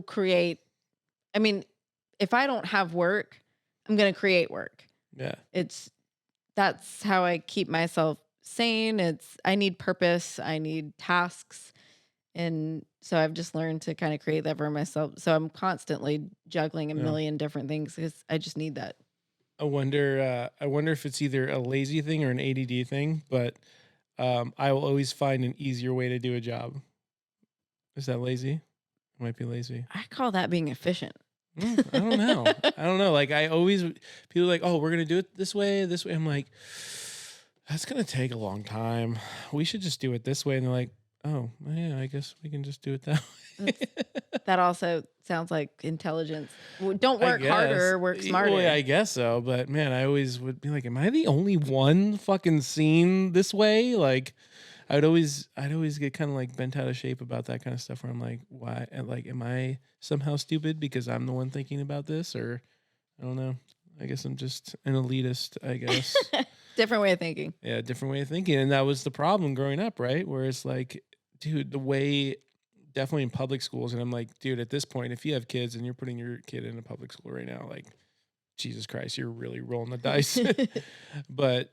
create. I mean, if I don't have work, I'm going to create work. Yeah. That's how I keep myself sane. I need purpose. I need tasks. And so I've just learned to kind of create that for myself. So I'm constantly juggling a million different things because I just need that. I wonder if it's either a lazy thing or an ADD thing, but I will always find an easier way to do a job. Is that lazy? It might be lazy. I call that being efficient. I don't know. Like people are like, oh, we're going to do it this way. I'm like, that's going to take a long time. We should just do it this way. And they're like, oh, yeah, I guess we can just do it that way. That also sounds like intelligence. Don't work harder, work smarter. Well, yeah, I guess so. But man, I always would be like, am I the only one fucking seen this way? Like, I'd always get kind of like bent out of shape about that kind of stuff where I'm like, why? And like, am I somehow stupid because I'm the one thinking about this? Or I don't know. I guess I'm just an elitist, I guess. Different way of thinking. Yeah, different way of thinking. And that was the problem growing up, right? Where it's like, dude, the way definitely in public schools. And I'm like, dude, at this point, if you have kids and you're putting your kid in a public school right now, like Jesus Christ, you're really rolling the dice. But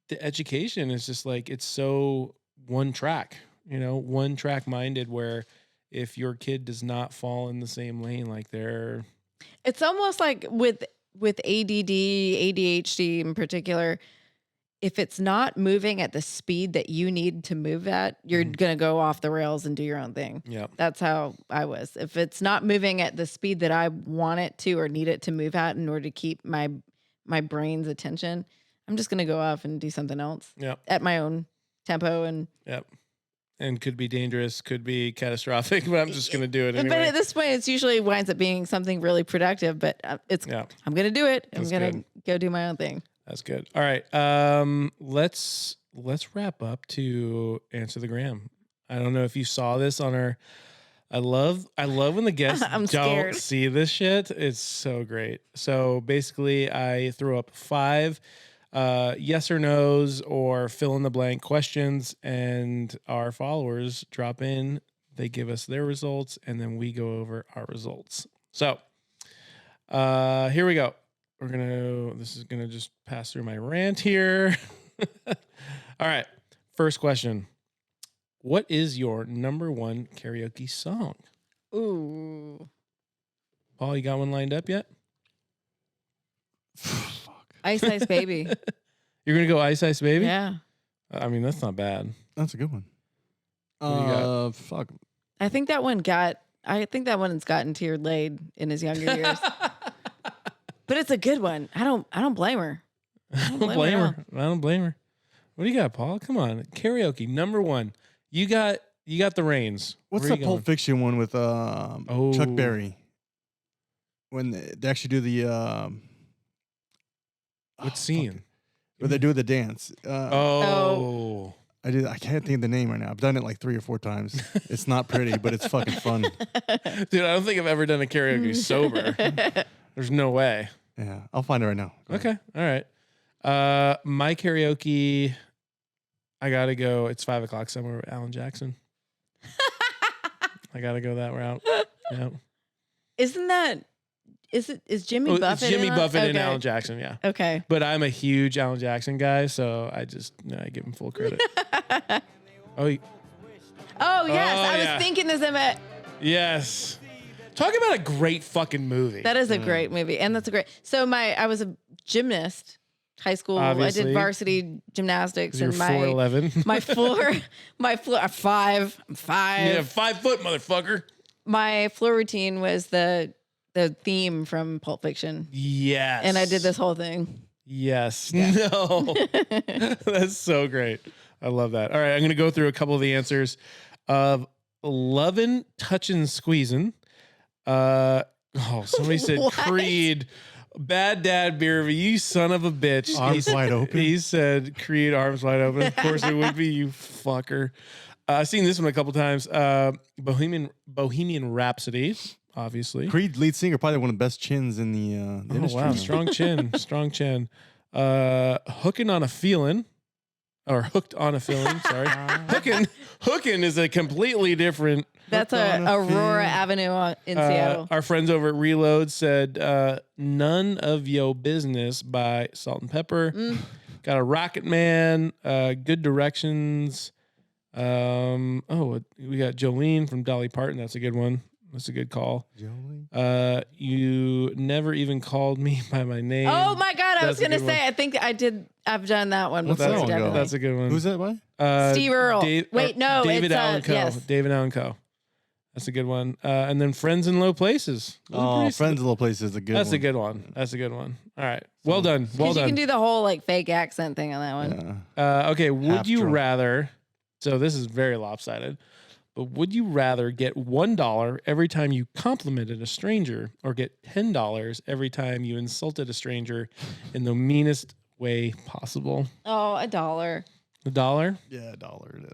the education is just like, it's so one track, one track minded, where if your kid does not fall in the same lane, like it's almost like with ADD, ADHD in particular, if it's not moving at the speed that you need to move at, you're going to go off the rails and do your own thing. Yeah. That's how I was. If it's not moving at the speed that I want it to or need it to move at in order to keep my brain's attention, I'm just going to go off and do something else. Yep. At my own tempo. And yep. And could be dangerous, could be catastrophic, but I'm just going to do it anyway. But at this point, it's usually winds up being something really productive, but I'm going to do it. I'm going to go do my own thing. That's good. All right. Let's wrap up to Answer the Gram. I don't know if you saw this on our, I love when the guests don't see this shit. It's so great. So basically I threw up 5 yes or no's or fill in the blank questions, and our followers drop in, they give us their results, and then we go over our results. So here we go. This is gonna just pass through my rant here. All right. First question. What is your number 1 karaoke song? Ooh. Paul, you got one lined up yet? Fuck. Ice Ice Baby. You're going to go Ice Ice Baby? Yeah. I mean, that's not bad. That's a good one. What do you got? Fuck. I think that one's gotten tiered laid in his younger years. But it's a good one. I don't blame her. I don't blame her. I don't blame her. What do you got, Paul? Come on. Karaoke, number 1. You got the reins. What's the Pulp Fiction one with Chuck Berry? When they actually do the what scene? Where they do the dance. I can't think of the name right now. I've done it like 3 or 4 times. It's not pretty, but it's fucking fun. Dude, I don't think I've ever done a karaoke sober. There's no way. Yeah, I'll find it right now. Okay. All right. My karaoke, I got to go. It's 5 o'clock somewhere with Alan Jackson. I got to go that route. Yeah. Is Jimmy Buffett? It's Jimmy Buffett and Alan Jackson, yeah. Okay. But I'm a huge Alan Jackson guy, so I give him full credit. Oh, yes. I was thinking this. Yes. Talk about a great fucking movie. That is a great movie, and that's a great. So I was a gymnast, high school. Obviously. I did varsity gymnastics, and my 4'11". my floor. I'm 5. I'm 5. Yeah, 5 foot, motherfucker. My floor routine was the theme from Pulp Fiction. Yes. And I did this whole thing. Yes. Yeah. No. That's so great. I love that. All right, I'm gonna go through a couple of the answers of lovin', touchin', squeezin'. Somebody said Creed. Bad dad beer review, you son of a bitch. Arms wide open. He said Creed, arms wide open. Of course it would be, you fucker. I've seen this one a couple times. Bohemian Rhapsody, obviously. Creed lead singer, probably one of the best chins in the industry. Wow, strong chin. Hooking on a Feeling. Or Hooked on a Feeling, sorry. Hooking is a completely different. That's Aurora Avenue in Seattle. Our friends over at Reload said None of Yo Business by Salt and Pepper. Got a Rocket Man, Good Directions. We got Jolene from Dolly Parton. That's a good one. That's a good call. Jolene. You Never Even Called Me by My Name. Oh my God, I was gonna say. I think I've done that one before. That's a good one. Who's that by? Steve Earle. David Allen Coe. Yes. David Allen Coe. That's a good one. And then Friends in Low Places. Friends in Low Places is a good one. That's a good one. That's a good one. All right. Well done. Well done. You can do the whole fake accent thing on that one. Yeah. Okay. Would you rather, so this is very lopsided, but would you rather get $1 every time you complimented a stranger or get $10 every time you insulted a stranger in the meanest way possible? Oh, $1. $1? Yeah, $1.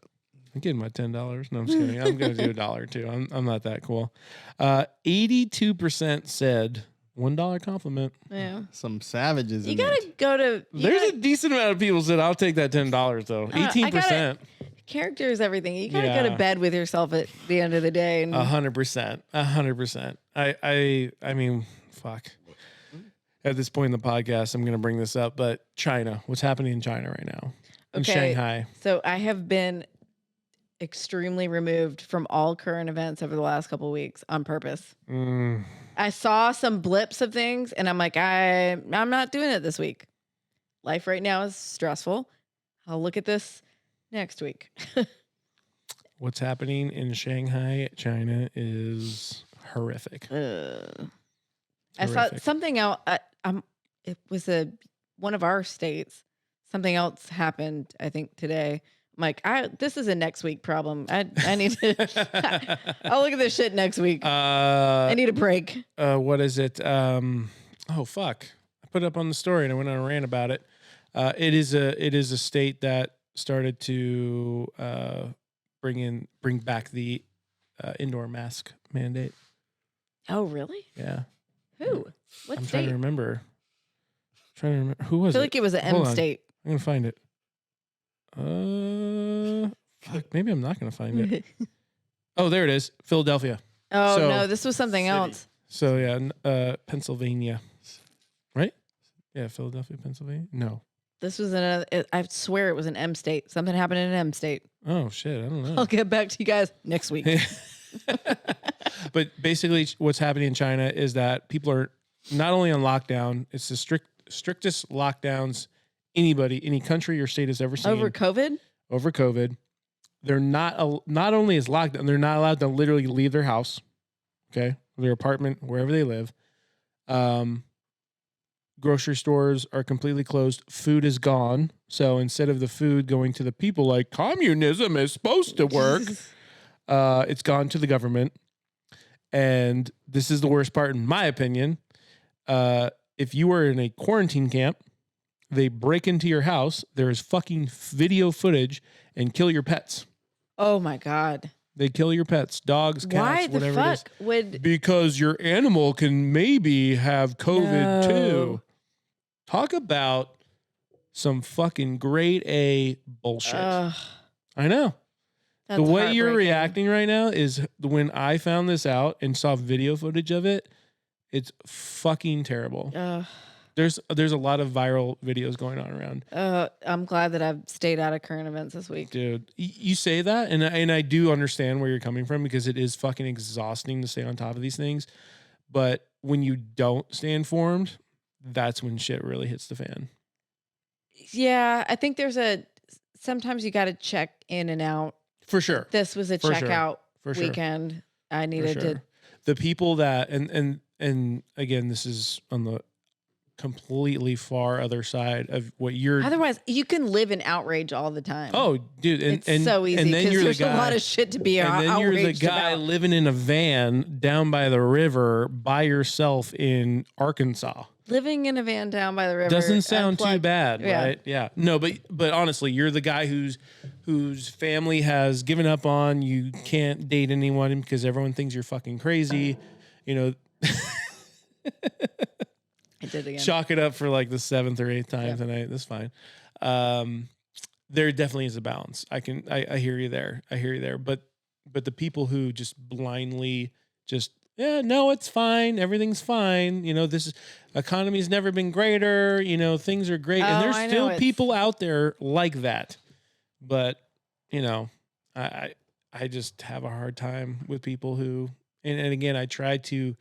I'm getting my $10. No, I'm just kidding. I'm going to do $1 too. I'm not that cool. 82% said $1 compliment. Yeah. Some savages. You gotta go to. There's a decent amount of people said I'll take that $10 though. 18%. Character is everything. You gotta go to bed with yourself at the end of the day. 100%. 100%. I mean, fuck. at this point in the podcast, I'm going to bring this up, but China, what's happening in China right now? In Shanghai. So I have been extremely removed from all current events over the last couple of weeks on purpose. I saw some blips of things and I'm like, I'm not doing it this week. Life right now is stressful. I'll look at this next week. What's happening in Shanghai, China is horrific. I saw something else. It was one of our states. Something else happened, I think, today. I'm like, this is a next week problem. I need to. I'll look at this shit next week. I need a break. What is it? Oh fuck! I put it up on the story and I went on a rant about it. It is a state that started to bring back the indoor mask mandate. Oh really? Yeah. Who? What I'm state? trying to remember. Who was it? I feel like it was an M state. I'm gonna find it. Fuck, maybe I'm not gonna find it. Oh, there it is. Philadelphia. Oh no, this was something else. So yeah, Pennsylvania. Right? Yeah, Philadelphia, Pennsylvania. No. This was I swear it was an M state. Something happened in an M state. Oh shit, I don't know. I'll get back to you guys next week. But basically what's happening in China is that people are not only on lockdown, it's the strictest lockdowns any country or state has ever seen. Over COVID? They're not only is lockdown, they're not allowed to literally leave their house, okay, their apartment, wherever they live. Grocery stores are completely closed. Food is gone. So instead of the food going to the people like communism is supposed to work, it's gone to the government. And this is the worst part, in my opinion. If you are in a quarantine camp, they break into your house, there is fucking video footage, and kill your pets. Oh my God. They kill your pets, dogs, cats, whatever Why the it fuck is. would... Because your animal can maybe have COVID too. Talk about some fucking grade A bullshit. I know. The way you're reacting right now is when I found this out and saw video footage of it, it's fucking terrible. There's a lot of viral videos going on around. I'm glad that I've stayed out of current events this week. Dude, you say that, and I do understand where you're coming from because it is fucking exhausting to stay on top of these things. But when you don't stay informed, that's when shit really hits the fan. Yeah, I think sometimes you got to check in and out. For sure. This was a checkout weekend. Sure. I needed to. The people that, and again, this is on the completely far other side of what you're. Otherwise, you can live in outrage all the time. Oh, dude, it's so easy. And then you're there's a lot of shit to be outraged about. And then you're the guy living in a van down by the river by yourself in Arkansas. Living in a van down by the river doesn't sound too bad, right? Yeah. No, but honestly, you're the guy whose family has given up on. You can't date anyone because everyone thinks you're fucking crazy. You know. I did again. Chalk it up for like the 7th or 8th time tonight. That's fine. There definitely is a balance. I hear you there. But the people who just blindly just, no, it's fine. Everything's fine. You know, this economy's never been greater. You know, things are great. And there's still people out there like that. But, you know, I just have a hard time with people who, and again, I try to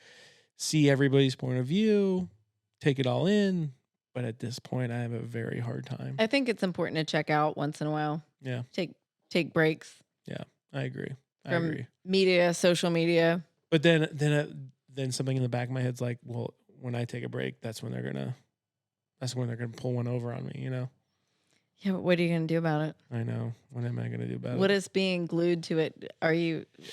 see everybody's point of view, take it all in, but at this point I have a very hard time. I think it's important to check out once in a while. Yeah. Take breaks. Yeah, I agree. From media, social media. But then something in the back of my head's like, well, when I take a break, that's when they're gonna pull one over on me, you know? Yeah, but what are you gonna do about it? I know. What am I gonna do about it? What is being glued to it?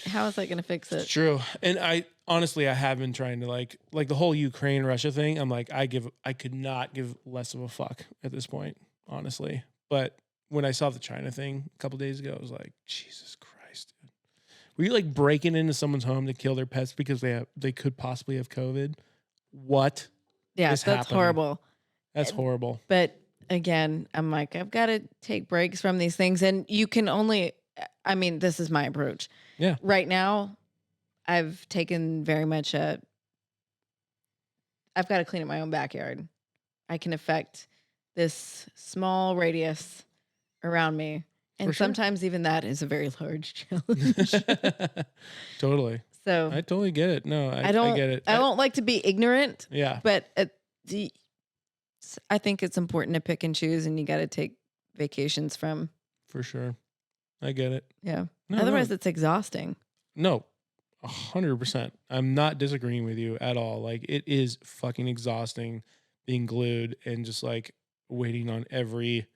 How is that gonna fix it? It's true. And I have been trying to like the whole Ukraine Russia thing. I'm like, I could not give less of a fuck at this point, honestly. But when I saw the China thing a couple days ago, I was like, Jesus Christ, dude. Were you like breaking into someone's home to kill their pets because they could possibly have COVID? What? Yeah, that's horrible. That's horrible. But again, I'm like, I've got to take breaks from these things. And you can only, this is my approach. Yeah. Right now, I've taken very much I've got to clean up my own backyard. I can affect this small radius around me. And sometimes even that is a very large challenge. Totally. So I totally get it. No, I get it. I don't like to be ignorant. Yeah. But I think it's important to pick and choose, and you got to take vacations from. For sure. I get it. Yeah. Otherwise, it's exhausting. No, 100%. I'm not disagreeing with you at all. Like, it is fucking exhausting being glued and just like waiting on every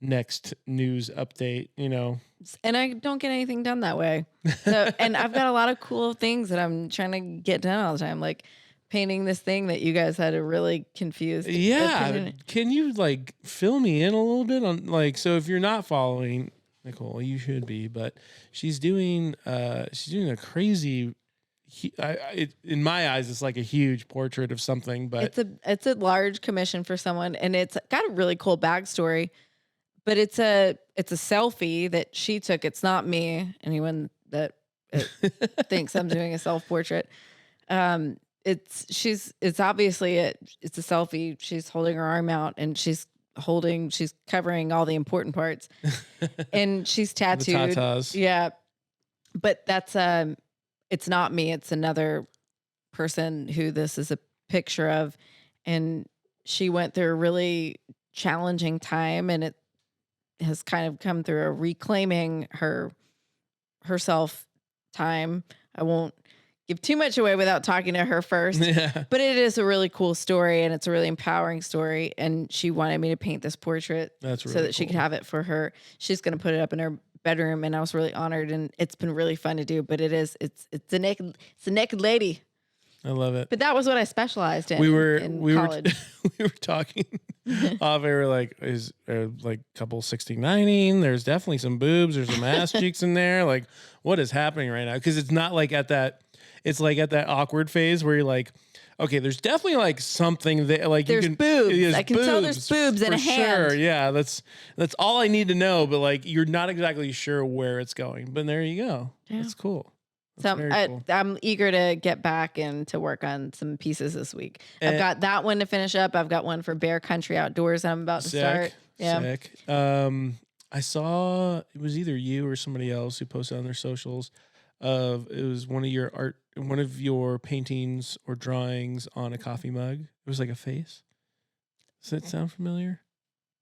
next news update, you know. And I don't get anything done that way. So, and I've got a lot of cool things that I'm trying to get done all the time, like painting this thing that you guys had a really confused. Yeah. Can you like fill me in a little bit on like, so if you're not following Nichole, you should be, but she's doing a crazy, in my eyes, it's like a huge portrait of something, but it's a large commission for someone, and it's got a really cool backstory, but it's a selfie that she took. It's not me. Anyone that thinks I'm doing a self portrait. It's obviously it's a selfie. She's holding her arm out, and she's covering all the important parts, and she's tattooed. The tatas. Yeah. But that's, it's not me. It's another person who this is a picture of. And she went through a really challenging time, and it has kind of come through a reclaiming herself time. I won't give too much away without talking to her first. Yeah. But it is a really cool story, and it's a really empowering story. And she wanted me to paint this portrait so that she could have it for her. She's going to put it up in her bedroom, and I was really honored, and it's been really fun to do. But it's a naked lady. I love it. But that was what I specialized in. We were college. we were talking off air, like, is like couple 69ing. There's definitely some boobs. There's some ass cheeks in there. Like, what is happening right now? Because it's not like at that. It's like at that awkward phase where you're like, okay, there's definitely like something that like there's boobs. I can tell there's boobs in a hand. Sure, yeah, that's all I need to know. But like, you're not exactly sure where it's going. But there you go. Yeah. That's cool. That's cool. I'm eager to get back and to work on some pieces this week. I've got that one to finish up. I've got one for Bear Country Outdoors I'm about to start. Yeah. Sick. I saw it was either you or somebody else who posted on their socials. It was one of your paintings or drawings on a coffee mug. It was like a face. Does that sound familiar?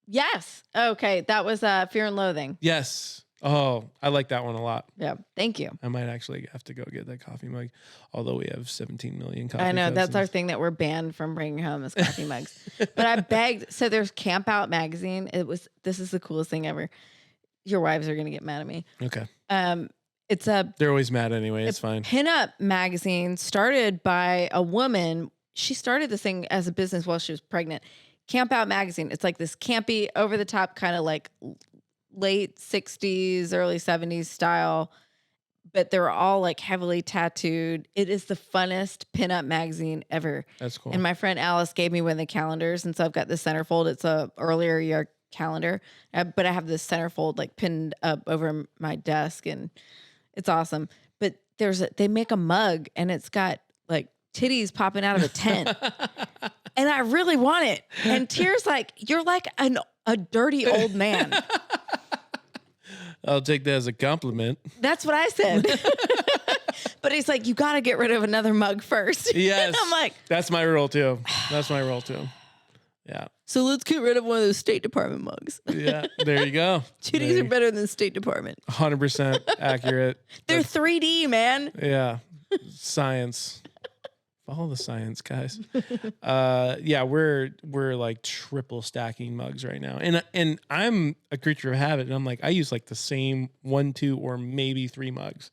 Yes. Okay. That was Fear and Loathing. Yes. Oh, I like that one a lot. Yeah. Thank you. I might actually have to go get that coffee mug, although we have 17 million coffee I know. cousins. That's our thing that we're banned from bringing home is coffee mugs. But I begged. So there's Camp Out magazine. This is the coolest thing ever. Your wives are going to get mad at me. Okay. They're always mad anyway. It's fine. Pinup magazine started by a woman. She started this thing as a business while she was pregnant. Camp Out magazine. It's like this campy, over the top kind of like late 60s, early 70s style, but they're all like heavily tattooed. It is the funnest pinup magazine ever. That's cool. And my friend Alice gave me one of the calendars, and so I've got the centerfold. It's a earlier year calendar, but I have this centerfold like pinned up over my desk, and it's awesome. But they make a mug, and it's got like titties popping out of a tent. And I really want it. And Tier's like, you're like a dirty old man. I'll take that as a compliment. That's what I said. But he's like, you got to get rid of another mug first. Yes. And I'm like, that's my rule too. Yeah. So let's get rid of one of those State Department mugs. Yeah. There you go. Titties are better than State Department. 100% accurate. They're 3D, man. Yeah. Science. Follow the science, guys. Yeah, we're like triple stacking mugs right now. And I'm a creature of habit, and I'm like, I use like the same 1, 2, or maybe 3 mugs.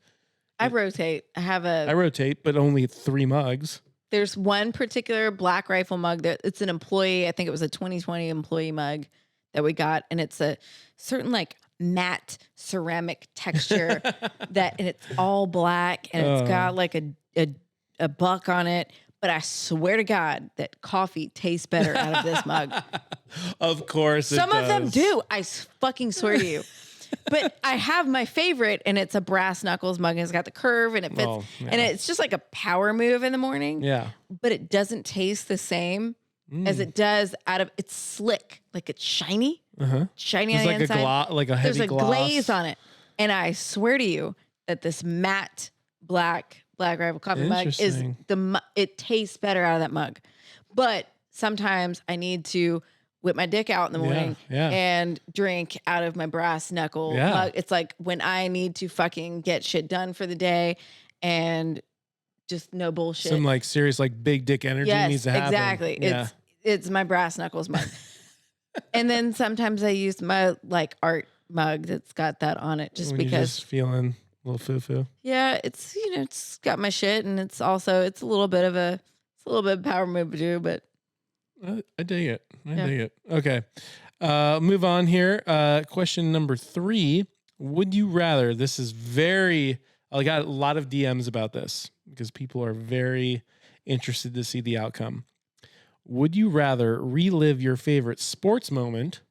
I rotate. I rotate, but only 3 mugs. There's one particular Black Rifle mug that it's an employee. I think it was a 2020 employee mug that we got, and it's a certain like matte ceramic texture and it's all black, and it's got like a buck on it. But I swear to God that coffee tastes better out of this mug. Of course, some of them do. I fucking swear to you. But I have my favorite, and it's a brass knuckles mug, and it's got the curve, and it fits, and it's just like a power move in the morning. Yeah. But it doesn't taste the same as it does it's slick, like it's shiny, shiny on the inside. Like a heavy There's a gloss. glaze on it. And I swear to you that this matte Black Rifle coffee mug is it tastes better out of that mug. But sometimes I need to whip my dick out in the morning and drink out of my brass knuckle mug. It's like when I need to fucking get shit done for the day and just no bullshit. Some like serious like big dick energy needs to happen. Exactly. Yeah. It's my brass knuckles mug. And then sometimes I use my like art mug that's got that on it just when because you're just feeling a little foo-foo. Yeah, it's it's got my shit, and it's a little bit of power move to do, but I dig it. I dig it. Okay. Move on here. Question number 3. Would you rather, this is I got a lot of DMs about this because people are very interested to see the outcome. Would you rather relive your favorite sports moment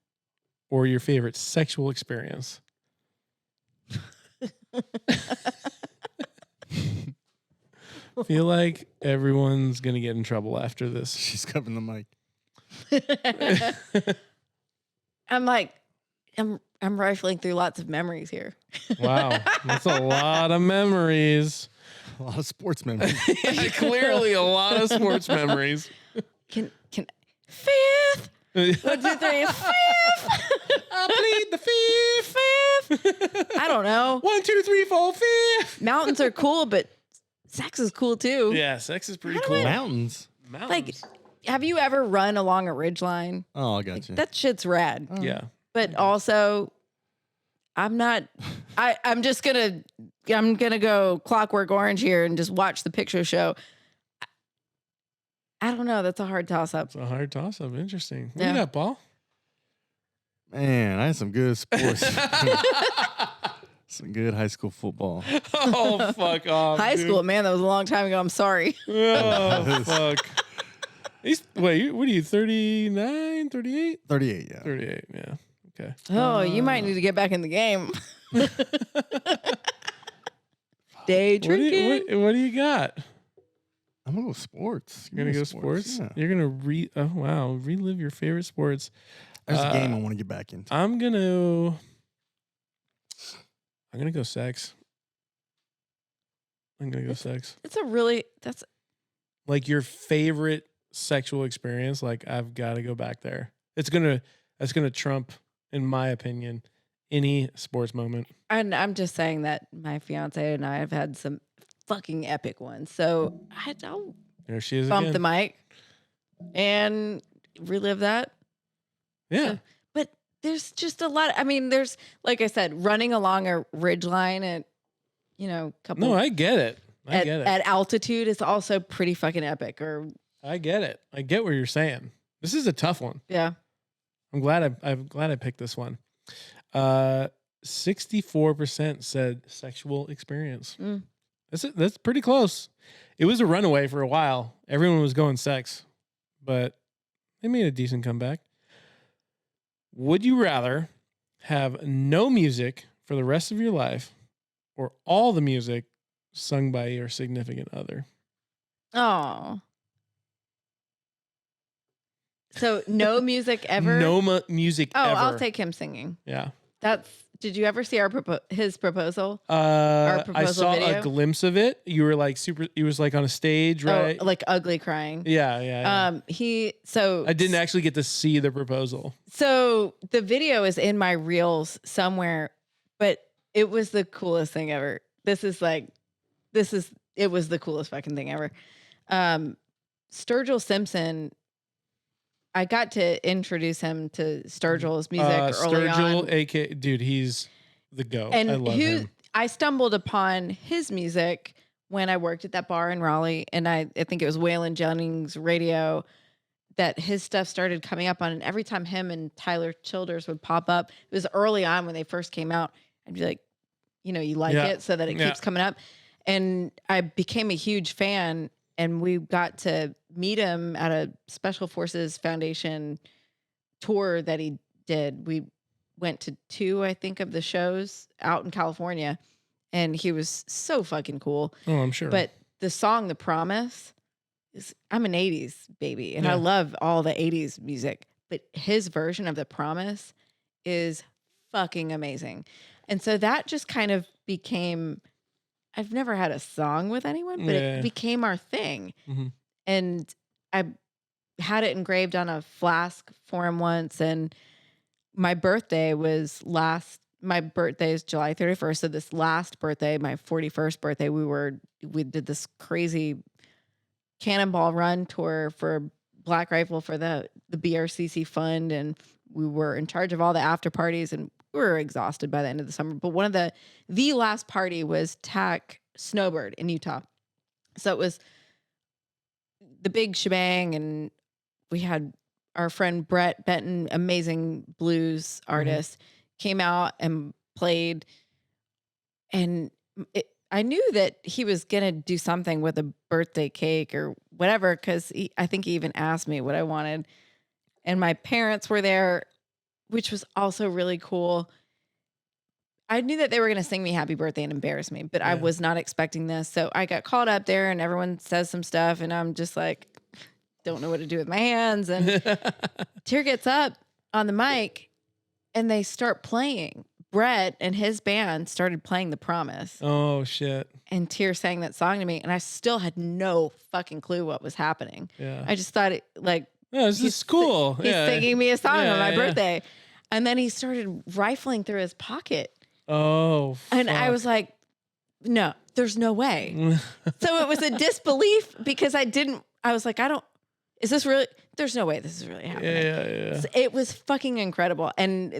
or your favorite sexual experience? Feel like everyone's going to get in trouble after this. She's covering the mic. I'm rifling through lots of memories here. Wow. That's a lot of memories. A lot of sports memories. Clearly a lot of sports memories. Can fifth? 1, 2, 3, fifth. I plead the fifth. I don't know. 1, 2, 3, 4, fifth. Mountains are cool, but sex is cool too. Yeah, sex is pretty cool. Mountains. Like, have you ever run along a ridge line? Oh, I got you. That shit's rad. Oh. Yeah. But also, I'm gonna go Clockwork Orange here and just watch the picture show. I don't know. That's a hard toss up. It's a hard toss up. Interesting. Look at that, Paul. Man, I had some good sports. Some good high school football. Oh, fuck off. High school, man, that was a long time ago. I'm sorry. Oh, fuck. Wait, what are you, 39, 38? 38, yeah. 38, yeah. Okay. Oh, you might need to get back in the game. Day drinking. What do you got? I'm going to go sports. You're going to go sports? Yeah. You're going to relive your favorite sports. There's a game I want to get back into. I'm going to go sex. That's like your favorite sexual experience. Like I've got to go back there. That's going to trump, in my opinion, any sports moment. And I'm just saying that my fiance and I have had some fucking epic ones. So I'll there she is bump again. the mic and relive that. Yeah. So, but there's just a lot. I mean, there's, like I said, running along a ridge line at, couple. No, I get it. I get it. At altitude is also pretty fucking epic. I get it. I get what you're saying. This is a tough one. Yeah. I'm glad I picked this one. 64% said sexual experience. That's pretty close. It was a runaway for a while. Everyone was going sex, but they made a decent comeback. Would you rather have no music for the rest of your life or all the music sung by your significant other? Oh. So no music ever? No music ever. I'll take him singing. Yeah. Did you ever see his proposal? I saw video? A glimpse of it. You were like he was like on a stage, right? Oh, like ugly crying. Yeah. I didn't actually get to see the proposal. So the video is in my reels somewhere, but it was the coolest thing ever. It was the coolest fucking thing ever. Sturgill Simpson, I got to introduce him to Sturgill's music early on. Sturgill, dude, he's the GOAT. And I love him. I stumbled upon his music when I worked at that bar in Raleigh, and I think it was Waylon Jennings Radio that his stuff started coming up on, and every time him and Tyler Childers would pop up, it was early on when they first came out, I'd be like, you like it so that it keeps coming up. And I became a huge fan, and we got to meet him at a Special Forces Foundation tour that he did. We went to 2, I think, of the shows out in California, and he was so fucking cool. Oh, I'm sure. But the song "The Promise" I'm an 80s baby, and I love all the 80s music, but his version of "The Promise" is fucking amazing. And so that just kind of became, I've never had a song with anyone, but it became our thing. Mm-hmm. And I had it engraved on a flask for him once, and my birthday is July 31st. So this last birthday, my 41st birthday, we did this crazy Cannonball Run tour for Black Rifle for the BRCC fund, and we were in charge of all the after parties, and we were exhausted by the end of the summer. But one of the last party was TAC Snowbird in Utah. So it was the big shebang, and we had our friend Brett Benton, amazing blues artist, came out and played, and I knew that he was going to do something with a birthday cake or whatever, because I think he even asked me what I wanted. And my parents were there, which was also really cool. I knew that they were going to sing me happy birthday and embarrass me, but I was not expecting this. So I got called up there, and everyone says some stuff, and I'm just like, don't know what to do with my hands. And Tyr gets up on the mic, and they start playing. Brett and his band started playing "The Promise." Oh, shit. And Tyr sang that song to me, and I still had no fucking clue what was happening. Yeah. I just thought this is cool. He's singing me a song on my birthday. And then he started rifling through his pocket. Oh, and I was like, no, there's no way. So it was a disbelief, because I was like, is this really, there's no way this is really happening. Yeah. So it was fucking incredible. And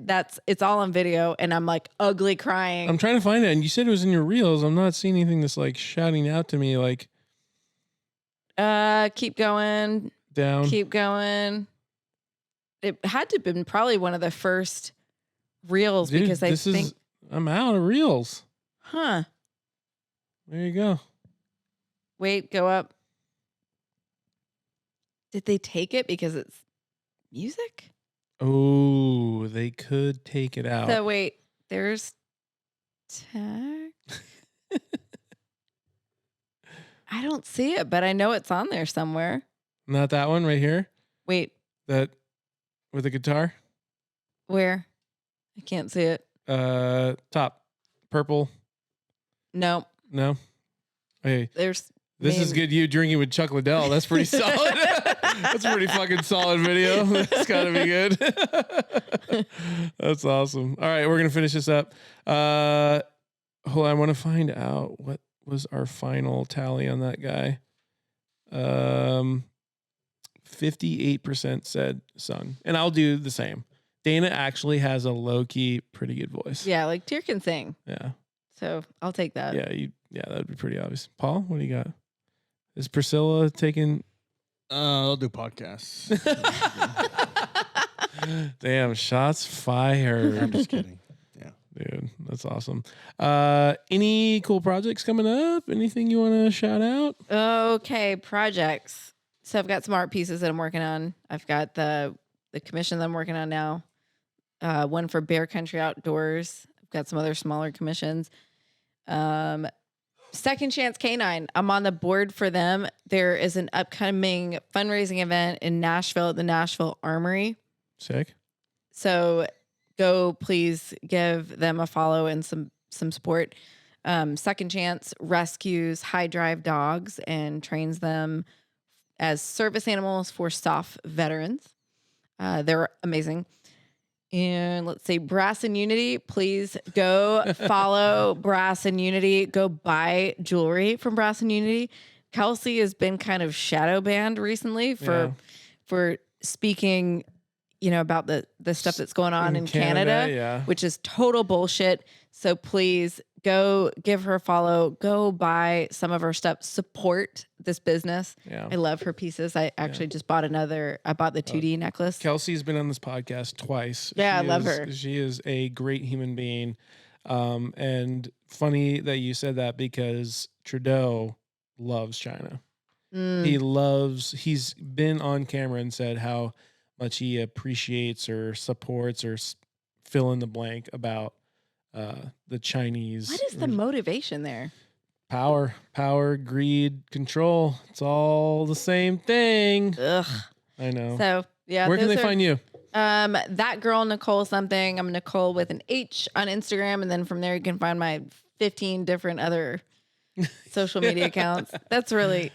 it's all on video, and I'm like ugly crying. I'm trying to find it. And you said it was in your reels. I'm not seeing anything that's like shouting out to me like. Keep going. Down. Keep going. It had to have been probably one of the first reels. Dude, because I think I'm out of reels. Huh. There you go. Wait, go up. Did they take it because it's music? Oh, they could take it out. So wait, there's tag. I don't see it, but I know it's on there somewhere. Not that one right here? Wait. That with the guitar? Where? I can't see it. Top. Purple. No. No? Hey. This is good. You drinking with Chuck Liddell. That's pretty solid. That's a pretty fucking solid video. That's gotta be good. That's awesome. All right, we're gonna finish this up. Hold on, I want to find out what was our final tally on that guy. 58% said sung, and I'll do the same. Dana actually has a low key, pretty good voice. Yeah, like Tyr can sing. Yeah. So I'll take that. Yeah, that would be pretty obvious. Paul, what do you got? Is Priscilla taking? I'll do podcasts. Damn, shots fired. I'm just kidding. Yeah, dude, that's awesome. Any cool projects coming up? Anything you want to shout out? Okay, projects. So I've got some art pieces that I'm working on. I've got the commission that I'm working on now. One for Bear Country Outdoors. I've got some other smaller commissions. Second Chance Canine. I'm on the board for them. There is an upcoming fundraising event in Nashville at the Nashville Armory. Sick. So go please give them a follow and some support. Second Chance rescues high drive dogs and trains them as service animals for SOF veterans. They're amazing. And let's see, Brass and Unity, please go follow Brass and Unity. Go buy jewelry from Brass and Unity. Kelsey has been kind of shadow banned recently for speaking, about the stuff that's going on in Canada, which is total bullshit. So please go give her a follow. Go buy some of her stuff. Support this business. Yeah. I love her pieces. I actually just bought I bought the 2D necklace. Kelsey's been on this podcast twice. Yeah, I love her. She is a great human being. And funny that you said that, because Trudeau loves China. He's been on camera and said how much he appreciates or supports or fill in the blank about the Chinese. What is the motivation there? Power, greed, control. It's all the same thing. Ugh. I know. So yeah. Where can they find you? That girl, Nichole something. I'm Nichole with an H on Instagram. And then from there you can find my 15 different other social media accounts. That's really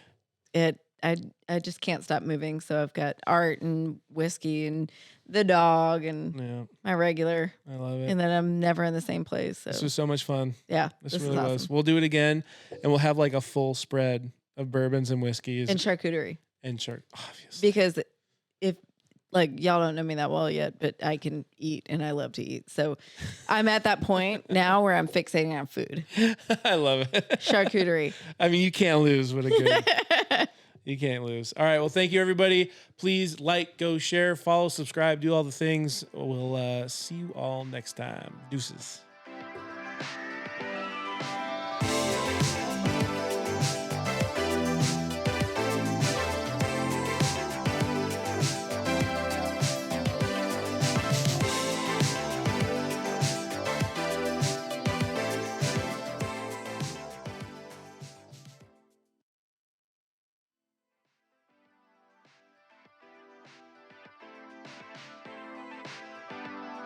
it. I just can't stop moving. So I've got art and whiskey and the dog and my regular. I love it. And then I'm never in the same place. So this was so much fun. Yeah. This really was. Awesome. We'll do it again and we'll have like a full spread of bourbons and whiskeys. And charcuterie. Obviously. Because if like y'all don't know me that well yet, but I can eat and I love to eat. So I'm at that point now where I'm fixating on food. I love it. Charcuterie. I mean, you can't lose with a good. You can't lose. All right. Well, thank you, everybody. Please like, go, share, follow, subscribe, do all the things. We'll see you all next time. Deuces.